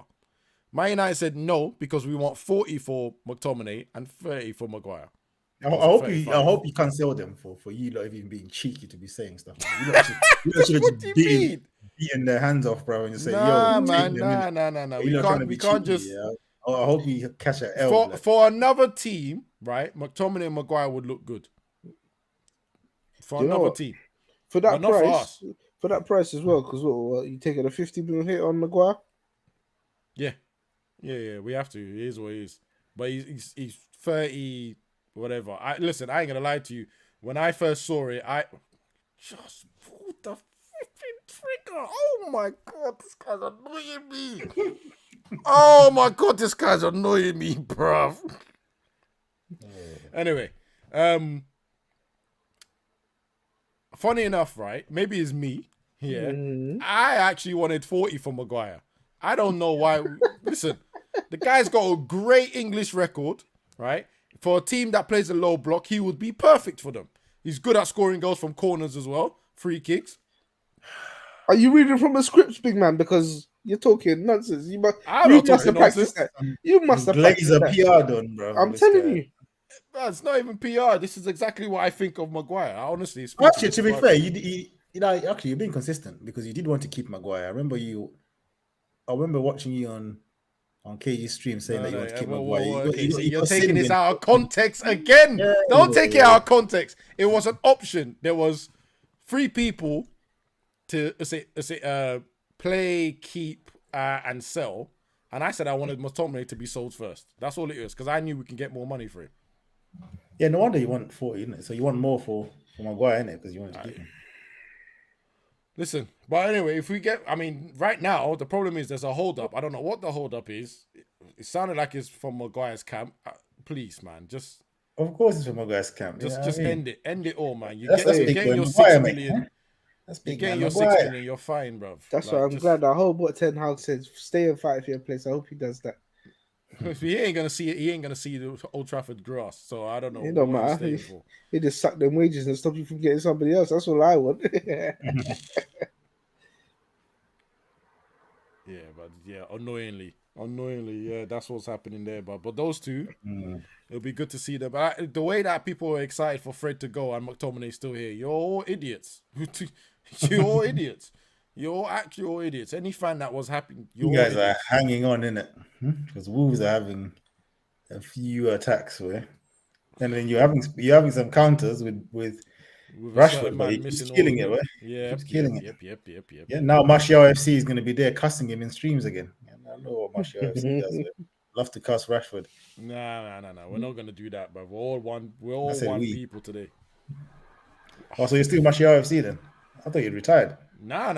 Man United said no because we want 40 for McTominay and 30 for Maguire.
I hope you can't sell them for you lot even being cheeky to be saying stuff. You lot should have just beating their hands off, bro, and you say,
Nah,
"Yo,
man,
take them in."
nah.
You're not trying to be
We can't
cheeky,
just
yeah. Oh, I hope you catch an L.
for
Blood.
for another team, right? McTominay and Maguire would look good for
You know
another
what?
team,
For
but
that
not for
price,
us.
for that price as well, because what you taking a 50 million hit on Maguire?
Yeah. We have to. It is what it is. But he's 30, whatever. Listen. I ain't gonna lie to you. When I first saw it, I just pulled the flipping trigger. Oh my god, this guy's annoying me. Oh my god, this guy's annoying me, bruv. Anyway, funny enough, right? Maybe it's me. Yeah, I actually wanted 40 for Maguire. I don't know why. Listen, the guy's got a great English record, right? For a team that plays a low block, he would be perfect for them. He's good at scoring goals from corners as well, free kicks.
Are you reading from a script, big man? Because you're talking nonsense. You must
I'm not
have
talking
practiced
nonsense.
that. You must have practiced
Glazer
that.
PR done, bro.
I'm
this
telling
guy.
you.
Man, it's not even PR. This is exactly what I think of Maguire. I honestly,
Actually, to be fair, you know, actually, you're being consistent because you did want to keep Maguire. I remember watching you on KG's stream saying that you want to keep Maguire.
Okay, so you're
were
taking this
singing.
out of context again.
Yeah,
Don't take it out of context. It was an option. There was 3 people to play, keep, and sell. And I said I wanted McTominay to be sold first. That's all it is, because I knew we can get more money for him.
Yeah, no wonder you want 40, isn't it? So you want more for Maguire, innit? Because you want to keep him.
Listen, but anyway, right now, the problem is there's a hold-up. I don't know what the hold-up is. It sounded like it's from Maguire's camp. Please, man, just...
Of course it's from Maguire's camp.
Just end it. End it all, man.
That's
getting your
Maguire,
6
mate,
million.
huh? That's
You're
big
getting
man,
your
Maguire.
6 million. You're fine, bro.
That's why I'm glad. I hope what Ten Hag says, stay and fight for your place. I hope he does that.
He ain't gonna see it. He ain't gonna see the Old Trafford grass. So I don't know.
It don't matter. He just suck them wages and stop you from getting somebody else. That's all I want.
Annoyingly, yeah, that's what's happening there. But those two, it'll be good to see them. But the way that people are excited for Fred to go and McTominay's still here, you're all idiots. You're all idiots. You're actually all idiots. Any fan that was happy,
you guys are hanging on, innit? Because Wolves are having a few attacks, and then you're having some counters with Rashford, but he keeps killing it, right?
Yeah, yep.
Yeah, now Martial FC is going to be there cussing him in streams again. I know what Martial FC does. Love to cuss Rashford.
Nah. We're not going to do that, but we're all one people today.
Oh, so you're still Martial FC then? I thought you'd retired.
Nah.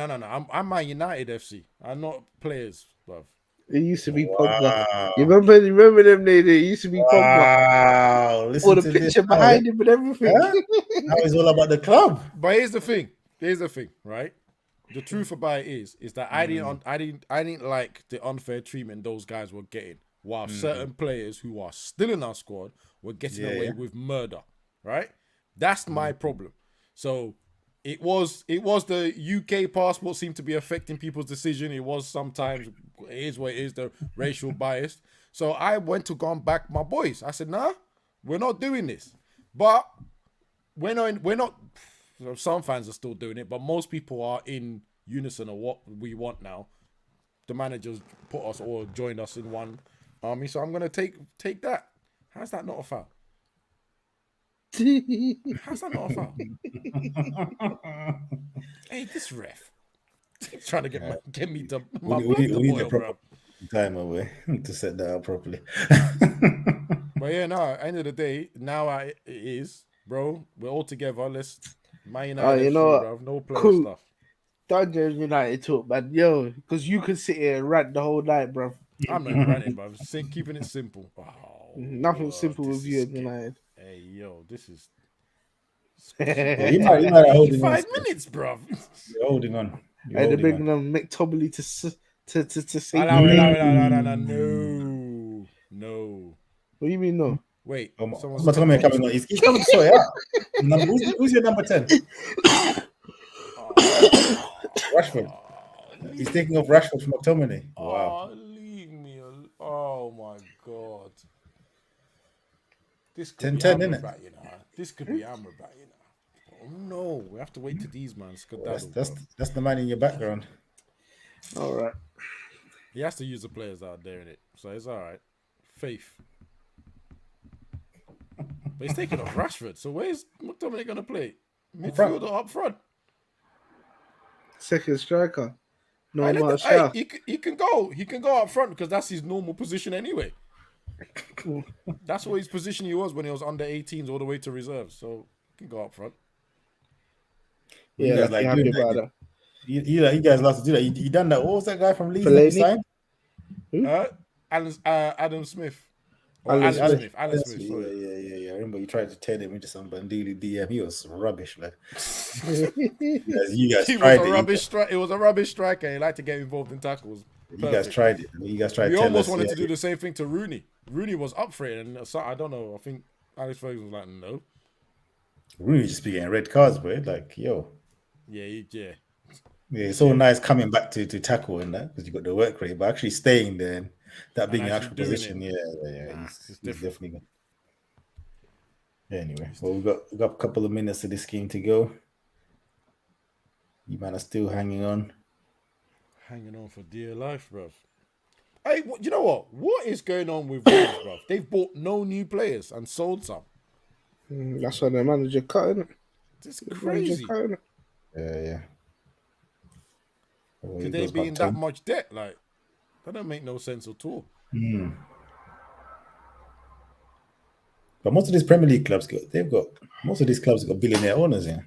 I'm Man United FC. I'm not players, bruv.
It used to be Pogba. You remember them days? It used to be Pogba.
Wow. Listen
or the
to
picture
this
behind him and everything.
Huh? Now it's all about the club.
But here's the thing, right? The truth about it is that I didn't like the unfair treatment those guys were getting, while certain players who are still in our squad were getting away with murder, right? That's my problem. So it was the UK passport seemed to be affecting people's decision. It was sometimes, it is what it is, the racial bias. So I went to go and back my boys. I said, nah, we're not doing this. But we're not, some fans are still doing it, but most people are in unison of what we want now. The managers put us or joined us in one army. So I'm going to take that. How's that not a foul? How's that not a foul? Hey, this ref trying to get me to my
we need the
bro.
Time away to set that up properly.
But yeah, no. End of the day, now it is, bro. We're all together. Let's Man United,
you know,
bro. No player
cool
stuff.
Dungeon United talk, man. Yo, because you could sit here and rant the whole night, bro.
I'm not ranting, bro. Keeping it simple.
Nothing simple with you and United.
Hey, yo, this is.
Yeah, you might have holding
5 minutes, bro.
You're holding on.
And they're bringing them McTominay to say.
No.
What do you mean no?
Wait.
Coming on. He's coming to sort it out. Who's your number 10? Rashford. He's taking off Rashford from McTominay. Wow.
Leave me alone. Oh my god. This could
10-10,
be
innit?
Amrabat, you know. This could be Amrabat, you know. Oh no, we have to wait till these man skedaddle.
That's the man in your background.
All right.
He has to use the players out there in it, so it's all right. Faith. But he's taking off Rashford. So where's McTominay going to play? Midfielder up front.
Second striker. No
Hey,
Martial.
he can go. He can go up front because that's his normal position anyway. That's what his position he was when he was under 18s all the way to reserves. So he can go up front.
Yeah,
You guys
like
like
happy
doing
about
that.
that.
You guys love to do that. You done that. What was that guy from Leeds that you
Fellaini?
signed?
Adam Smith. Or
Alan
Alan
Smith.
Smith. Alan Smith. Sorry.
Yeah. I remember you tried to turn him into some Bandili DM. He was rubbish, man. You guys
He
tried
was a
it.
rubbish striker. It was a rubbish striker. He liked to get involved in tackles.
You guys tried it. You guys tried.
We
to
almost
tell us,
wanted to do the same thing to Rooney. Rooney was up for it, and so, I don't know. I think Alex Ferguson was like, no.
Rooney just be getting red cards, bro. Like, yo.
Yeah.
Yeah, it's all nice coming back to tackle and that because you got the work rate, but actually staying there and that being an actual position, he's definitely good. Yeah, anyway, well, we've got a couple of minutes of this game to go. You man are still hanging on.
Hanging on for dear life, bro. Hey, you know what? What is going on with Wolves, bro? They've bought no new players and sold some.
That's why the manager cut, innit?
It's crazy.
Yeah. Well,
Could they be in that much debt? Like, that don't make no sense at all.
But most of these Premier League clubs most of these clubs got billionaire owners in.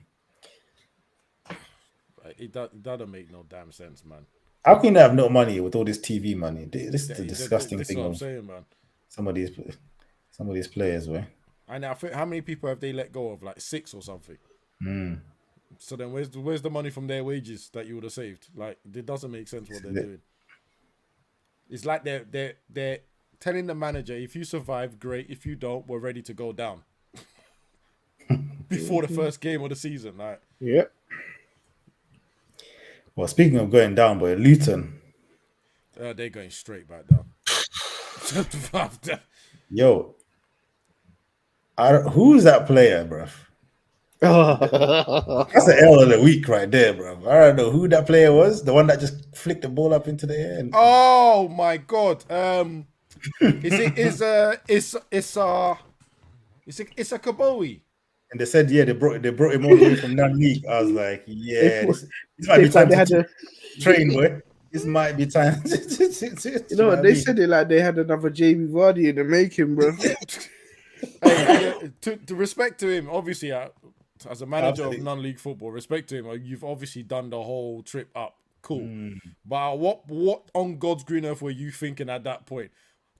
It doesn't make no damn sense, man.
How can they have no money with all this TV money? This is the disgusting
this
thing.
Is what I'm saying, man.
Some of these players, way.
And I think how many people have they let go of? Like 6 or something. So then where's the money from their wages that you would have saved? Like, it doesn't make sense what they're doing. It's like they're telling the manager, if you survive, great. If you don't, we're ready to go down. Before the first game of the season. Like,
yeah.
Well, speaking of going down, boy, Luton.
They're going straight back down.
Yo. Who's that player, bruv? That's an L of the week right there, bro. I don't know who that player was. The one that just flicked the ball up into the air.
Oh my god! It's a Kabowie.
And they said, they brought him all the way from non-league. I was like, this might be time to train, boy. This might be time.
You know what? They said it like they had another Jamie Vardy in the making, bro.
To respect to him, obviously, as a manager of non-league football, respect to him. You've obviously done the whole trip up. Cool. But what on God's green earth were you thinking at that point?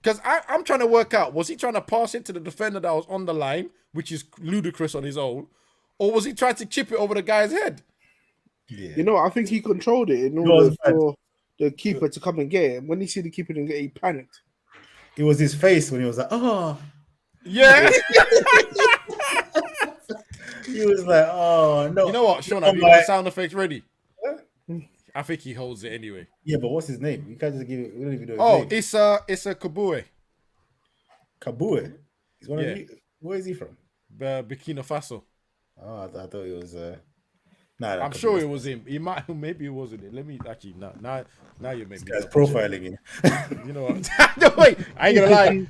Because I'm trying to work out, was he trying to pass it to the defender that was on the line, which is ludicrous on his own, or was he trying to chip it over the guy's head?
Yeah. You know, I think he controlled it in order for the keeper to come and get it. When he see the keeper didn't get it, he panicked.
It was his face when he was like, oh.
Yeah.
He was like, oh, no.
You know what, Sean, have you got the sound effects ready?
Huh?
I think he holds it anyway.
Yeah, but what's his name? You can't just give it. We don't even know his
name. It's a Kabue.
Kabue? He's one of you. Where is he from?
Burkina Faso.
Oh, I thought it was...
I'm sure it was him. Maybe it wasn't it. Let me actually now you make me.
This guy's profiling him.
You know what? No, wait, I ain't gonna lie.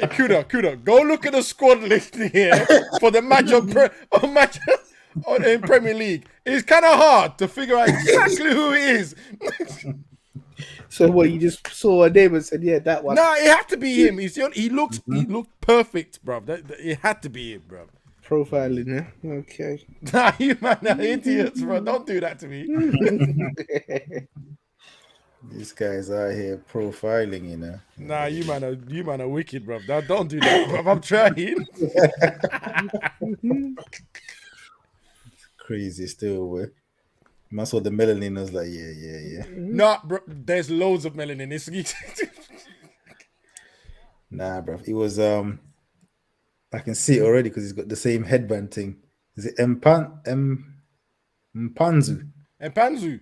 Kuda, go look at the squad list here for the match in Premier League. It's kind of hard to figure out exactly who it is.
So what? You just saw a name and said, "Yeah, that one."
No, it had to be him. He looked perfect, bro. It had to be him, bro.
Profiling, yeah. Okay.
Nah, you man are idiots, bro. Don't do that to me.
These guys out here profiling, you know.
Nah, you man are wicked, bro. Don't do that, bro. I'm trying.
Crazy still, boy. Man saw the melanin. I was like, yeah.
Nah, bro. There's loads of melanin.
Nah, bro. It was I can see it already because he's got the same headband thing. Is it Mpanzu?
Mpanzu.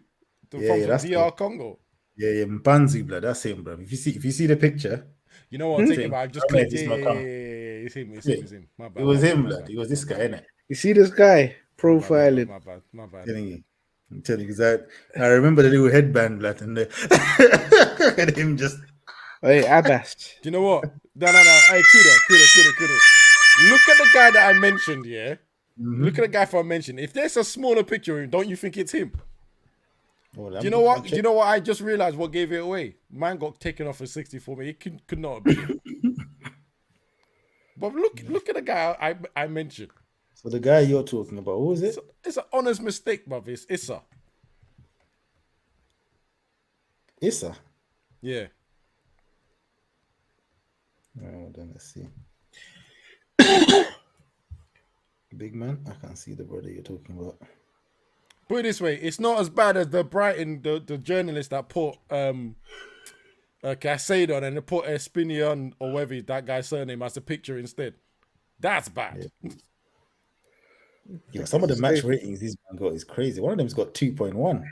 From DR Congo.
Yeah, Mpanzu, blood. That's him, bro. If you see the picture,
you know what I'm thinking about. I just clicked. Yeah. It's him. My bad.
It was him, blood. It was this guy, innit?
You see this guy profiling.
My bad.
Telling you. I'm telling you, because I remember the little headband, blood, and and him just.
Hey, Abbas.
Do you know what? No. Hey, Kuda. Look at the guy that I mentioned, yeah?
Mm-hmm.
Look at the guy I mentioned. If there's a smaller picture of him, don't you think it's him?
Oh,
Do you know what? Do you know what? I just realized what gave it away. Man got taken off for 64, but it could not have been him. But look at the guy I mentioned.
So the guy you're talking about, who was it?
It's an honest mistake, bruv. It's Issa.
Issa.
Yeah.
Oh, then let's see. Big man, I can't see the brother you're talking about.
Put it this way, it's not as bad as the Brighton, the journalist that put Caicedo on and they put Espinion or whatever that guy's surname as a picture instead. That's bad.
Yeah, some of the match ratings these man got is crazy. One of them's got 2.1.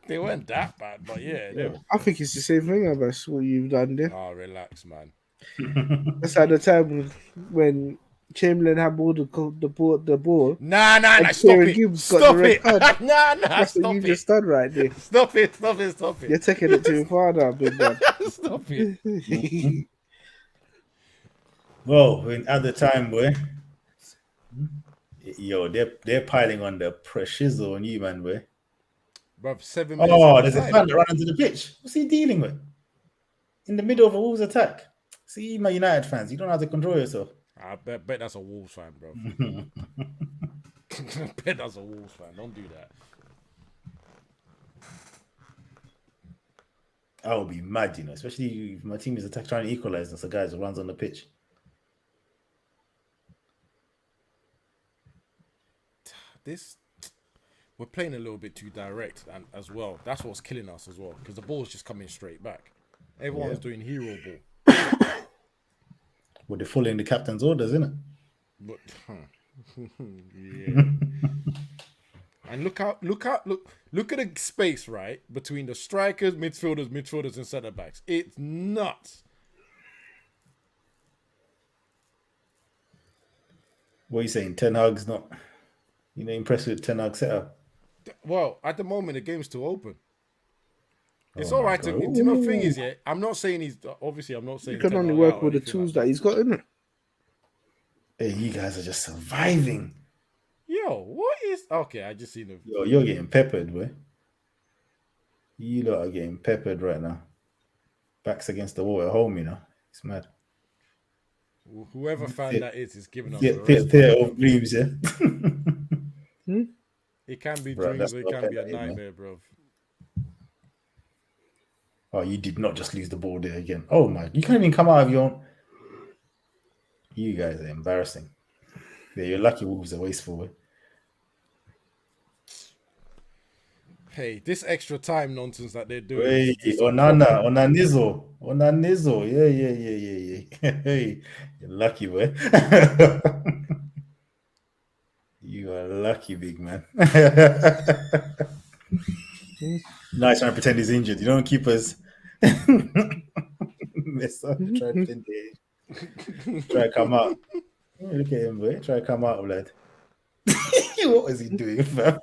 They weren't that bad, but yeah.
I think it's the same thing about what you've done there.
Oh, relax, man.
That's at the time when Chamberlain had all the ball.
Nah, stop it. Stop it.
That's
stop
what you
it.
just done right there.
Stop it.
You're taking it too far now, big man.
Stop it.
Well, at the time, boy, yo, they're piling on the pressure on you, man, boy.
Bruv, 7 minutes.
Oh, there's a fan that ran onto the pitch. What's he dealing with? In the middle of a Wolves attack. See, my United fans, you don't have to control yourself.
I bet that's a Wolves fan, bro. I bet that's a Wolves fan. Don't do that.
I would be mad, especially if my team is trying to equalize and so guys runs on the pitch.
We're playing a little bit too direct and as well. That's what's killing us as well because the ball's just coming straight back. Everyone's doing hero ball.
Well, they're following the captain's orders, isn't it?
But yeah. And look at the space right between the strikers, midfielders, and centre backs. It's nuts.
What are you saying? Ten Hag's not, impressed with Ten Hag's setup?
Well, at the moment, the game's still open. It's all right. Do you know the thing is, I'm not saying he's... Obviously, I'm not saying...
You can only work with the tools that he's got, isn't it?
Hey, you guys are just surviving.
Yo, what is... Okay, I just seen the...
Yo, you're getting peppered, boy. You lot are getting peppered right now. Backs against the wall at home, It's mad.
Whoever fan that is giving us
theatre of dreams, yeah?
It can be dreams, or it can be a nightmare, bro.
Oh, you did not just lose the ball there again. Oh my, you can't even come out of your own. You guys are embarrassing. Yeah, you're lucky Wolves are wasteful.
Hey, this extra time nonsense that they're doing.
Wait, Onanizo. Yeah. Hey, you're lucky, boy. You are lucky, big man. Nice trying to pretend he's injured. You don't keep us. Mess up. Try to pretend try to come out. Look at him, boy. Try to come out, lad. What was he doing, fam?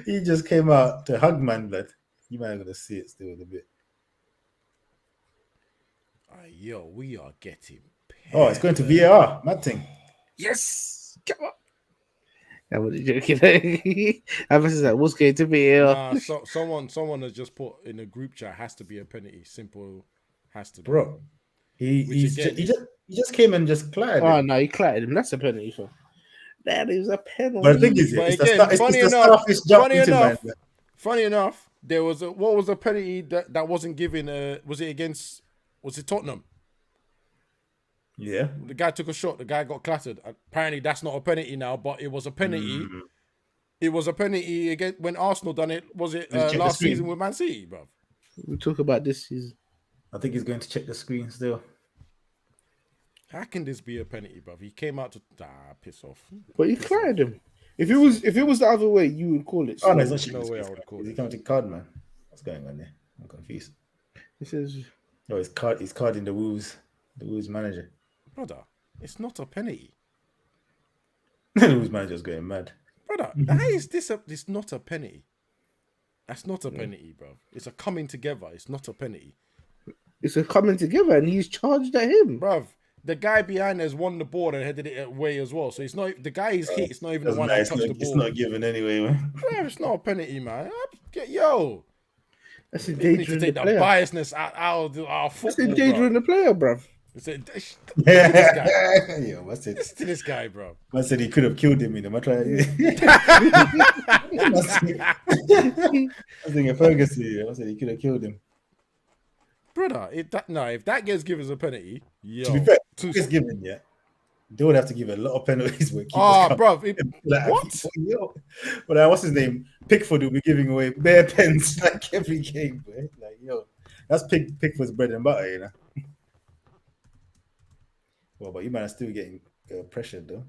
He just came out to hug man, lad. You might have got to see it still a bit.
Yo, we are getting paired.
Oh, it's going to VAR. Mad thing.
Yes. Come on. I was joking. I was like, what's going to be here?
Nah, someone has just put in a group chat has to be a penalty. Simple, has to be.
Bro, he just came and just clattered him.
No, he clattered him. That's a penalty for. That is a penalty.
But the thing is,
funny enough, there was what was a penalty that wasn't given? Was it Tottenham?
Yeah.
The guy took a shot. The guy got clattered. Apparently, that's not a penalty now, but it was a penalty. It was a penalty again when Arsenal done it. Was it last season with Man City, bro?
We talk about this season.
I think he's going to check the screen still.
How can this be a penalty, bro? He came out to piss off.
But he clattered him. If it was the other way, you would call it.
Oh no, it's
no way I would call it.
Is he coming to card, man? What's going on there? I'm confused.
He says,
"Oh, he's carding the Wolves manager."
Brother, it's not a penalty.
Liverpool's manager's going mad.
Brother, that is this not a penalty. That's not a penalty, bro. It's a coming together. It's not a penalty.
It's a coming together, and he's charged at him.
Bruv, the guy behind has won the ball and headed it away as well. So it's not the guy he's hit. It's not even the one that touched the ball.
It's not given anyway, man.
Bruv, it's not a penalty, man. Yo,
That's
we need to
endangering the
take the
player.
biasness out of our
That's
football,
endangering the player, bruv.
Listen to this guy.
Yeah, what's it?
Listen to this guy, bro.
Man said he could have killed him. I tried. I was thinking Ferguson. I said he could have killed him.
Brother, if that gets given as a penalty, yo.
To be fair, it's given, yeah. They would have to give a lot of penalties. Where
bro. What?
But what's his name? Pickford will be giving away bare pens like every game, boy. Like, yo, that's Pickford's bread and butter, you know. Well, but you might still getting pressured though.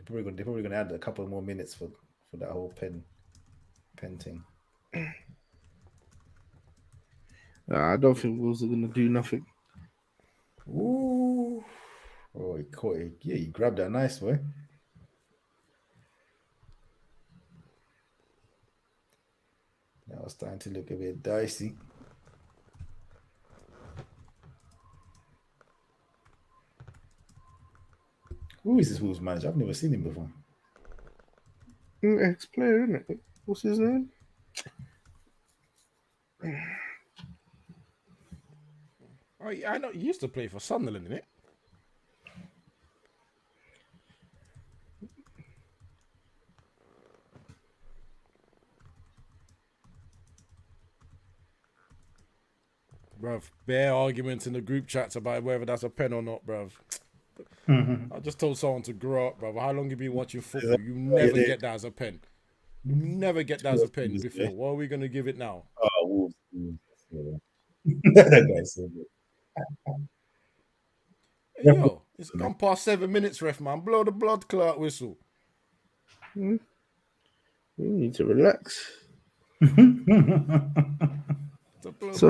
They're probably gonna add a couple more minutes for that whole pen thing.
I don't think Wolves are gonna do nothing.
Ooh. Oh, he caught it. Yeah, he grabbed that nice way. That was starting to look a bit dicey. Who is this Wolves manager? I've never seen him before.
Ex-player, isn't it? What's his name?
Oh, yeah, I know. He used to play for Sunderland, innit? Bruv, bare arguments in the group chats about whether that's a pen or not, bruv. I just told someone to grow up, bruv. How long you been watching football? You never get that as a pen. You never get that as a pen before. What are we going to give it now?
Oh, Wolves. That guy's so good.
Hey, yo, it's gone past 7 minutes, ref, man. Blow the blood clot whistle.
You need to relax.
The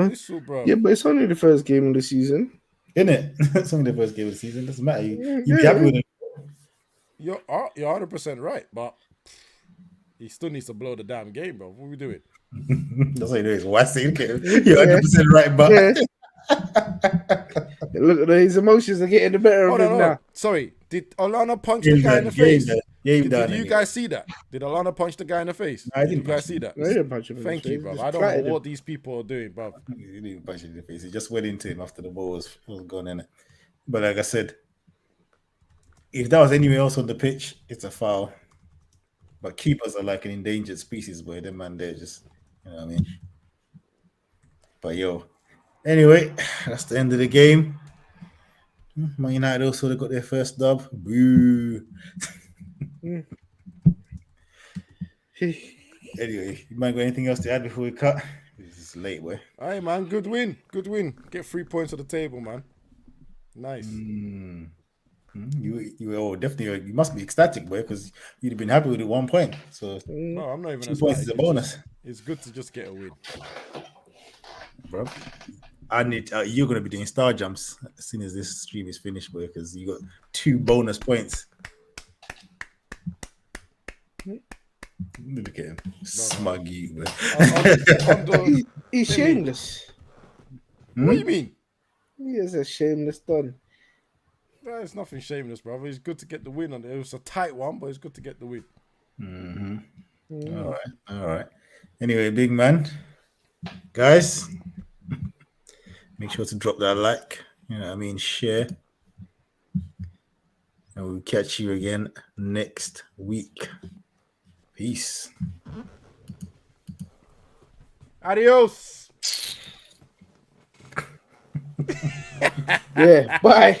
whistle, bro.
Yeah, but it's only the first game of the season.
Isn't it? It's only the first game of the season. Doesn't matter. You'd be happy with it.
You're 100% right, but he still needs to blow the damn game, bro. What are we doing?
That's what he does. Why say you're 100% right, but
Look at his emotions are getting the better of him now.
Sorry, did Alana punch the guy in the face? Did you
guys
guys see that? Did Alana punch the guy in the face?
I didn't
Did you guys see that?
No, he didn't punch him in the
Thank you,
face.
bro.
Just
I don't know
flattered
what these people are doing, bro.
He didn't punch him in the face. He just went into him after the ball was gone in it. But like I said, if that was anywhere else on the pitch, it's a foul. But keepers are like an endangered species, boy. Them man, they're just, you know what I mean? But yo, anyway, that's the end of the game. Man United also got their first dub. Boo. Anyway, you might got anything else to add before we cut? This is late, boy.
All right, man. Good win. Good win. Get 3 points at the table, man. Nice.
You definitely you must be ecstatic, boy, because you'd have been happy with it 1 point. So
No, I'm not even
2 points is a bonus,
It's good to just get a win.
bro. I need you're gonna be doing star jumps as soon as this stream is finished, boy, because you got 2 bonus points. Look at him, smug you, bro.
He's shameless.
What do you mean?
He is a shameless don.
No, it's nothing shameless, brother. It's good to get the win on it. It was a tight one, but it's good to get the win.
All right. Anyway, big man, guys, make sure to drop that like. You know what I mean, share, and we'll catch you again next week. Peace.
Adios.
Yeah, bye.